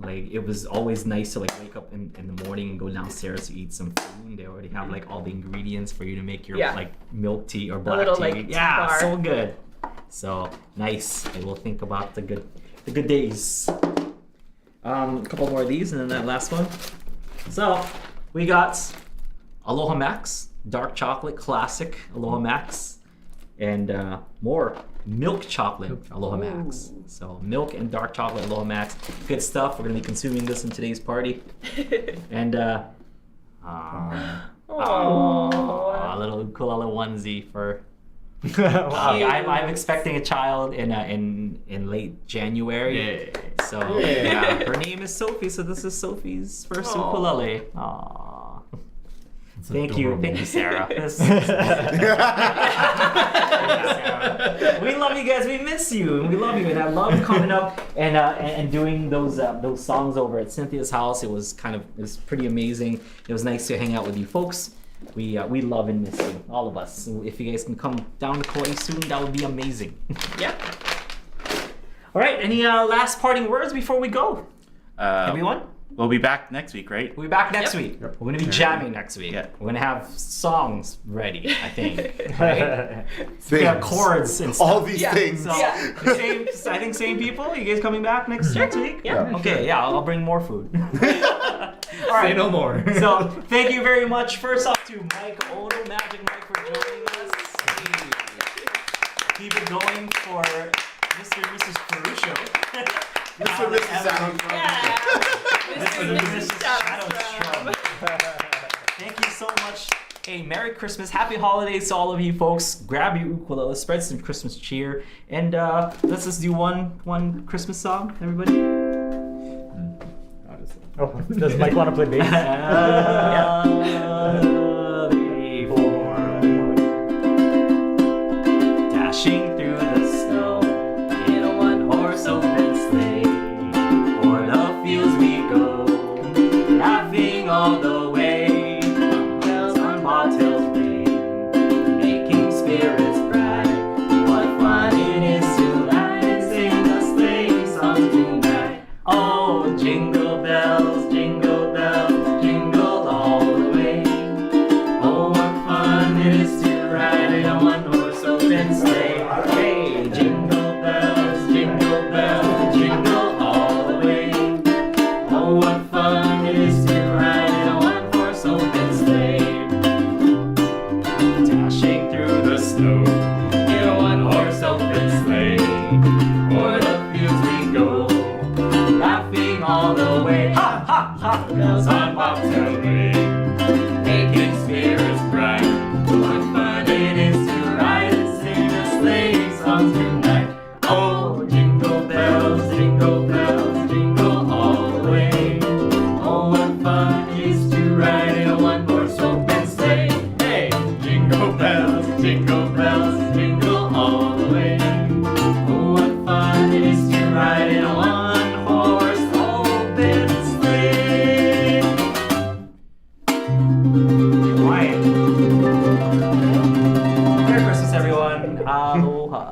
like it was always nice to like wake up in the morning and go downstairs to eat some food. They already have like all the ingredients for you to make your Yeah. like milk tea or black little, tea. like, tea Yeah, bar. so good. So nice. I will think about the good days. A couple more of these and then that last one. So we got Aloha Max, dark chocolate classic Aloha Max, and more milk chocolate Aloha Max. So milk and dark chocolate Aloha Max, good stuff. We're gonna be consuming this in today's party. And a little ukulele onesie for. I'm expecting a child in late January. So yeah, her name is Sophie. So this is Sophie's first Aw. ukulele. Aww. Thank you, Sarah. We love you guys. We miss you, and we love you. And I love coming up and doing those songs over at Cynthia's house. It was pretty amazing. It was nice to hang out with you folks. We love and miss you, all of us. So if you guys can come down to Kauai soon, that would be amazing. Yeah. All right. Any last parting words before we go, everyone? We'll be back next week, right? We'll be back next week. Yep. We're gonna be jamming next week. Yeah. We're gonna have songs ready, I think. Right? We have Things. chords and stuff. All these Yeah. things. So, I think same people. You guys coming back next week? Yeah. Okay, yeah, I'll bring more food. All right. Say no more. So, thank you very much. First off to Mike Ono, Magic Mike, for joining us. keep it going for Mr. and Mrs. Caruso. Mr. and Mrs. Soundstrom. Yeah. Mr. and Mrs. Soundstrom. Thank you so much. Hey, Merry Christmas, Happy Holidays to all of you folks. Grab your ukulele, spread some Christmas cheer, and let's just do one Christmas song, everybody. Oh, does Mike want to play bass? Dashing through the snow in a one-horse open sleigh, o'er the fields we go, laughing all the way. Bells on bobtails ring, making spirits bright. What fun it is to ride and sing the sleigh songs tonight. Oh, jingle bells, jingle bells, jingle all the way. Oh, what fun it is to ride in a one-horse open sleigh. Hey, jingle bells, jingle all the way. Oh, what fun it is to ride in a one-horse open sleigh. Dashing through the snow in a one-horse open sleigh. O'er the fields we go, laughing all the way. Ha, ha, ha! Bells on bobtail ring, making spirits bright. What fun it is to ride and sing the sleigh songs tonight. Oh, jingle bells, jingle all the way. Oh, what fun it is to ride in a one-horse open sleigh. Hey, jingle bells, jingle all the way. Oh, what fun it is to ride in a one-horse open sleigh. Quiet. Merry Christmas, everyone. Aloha.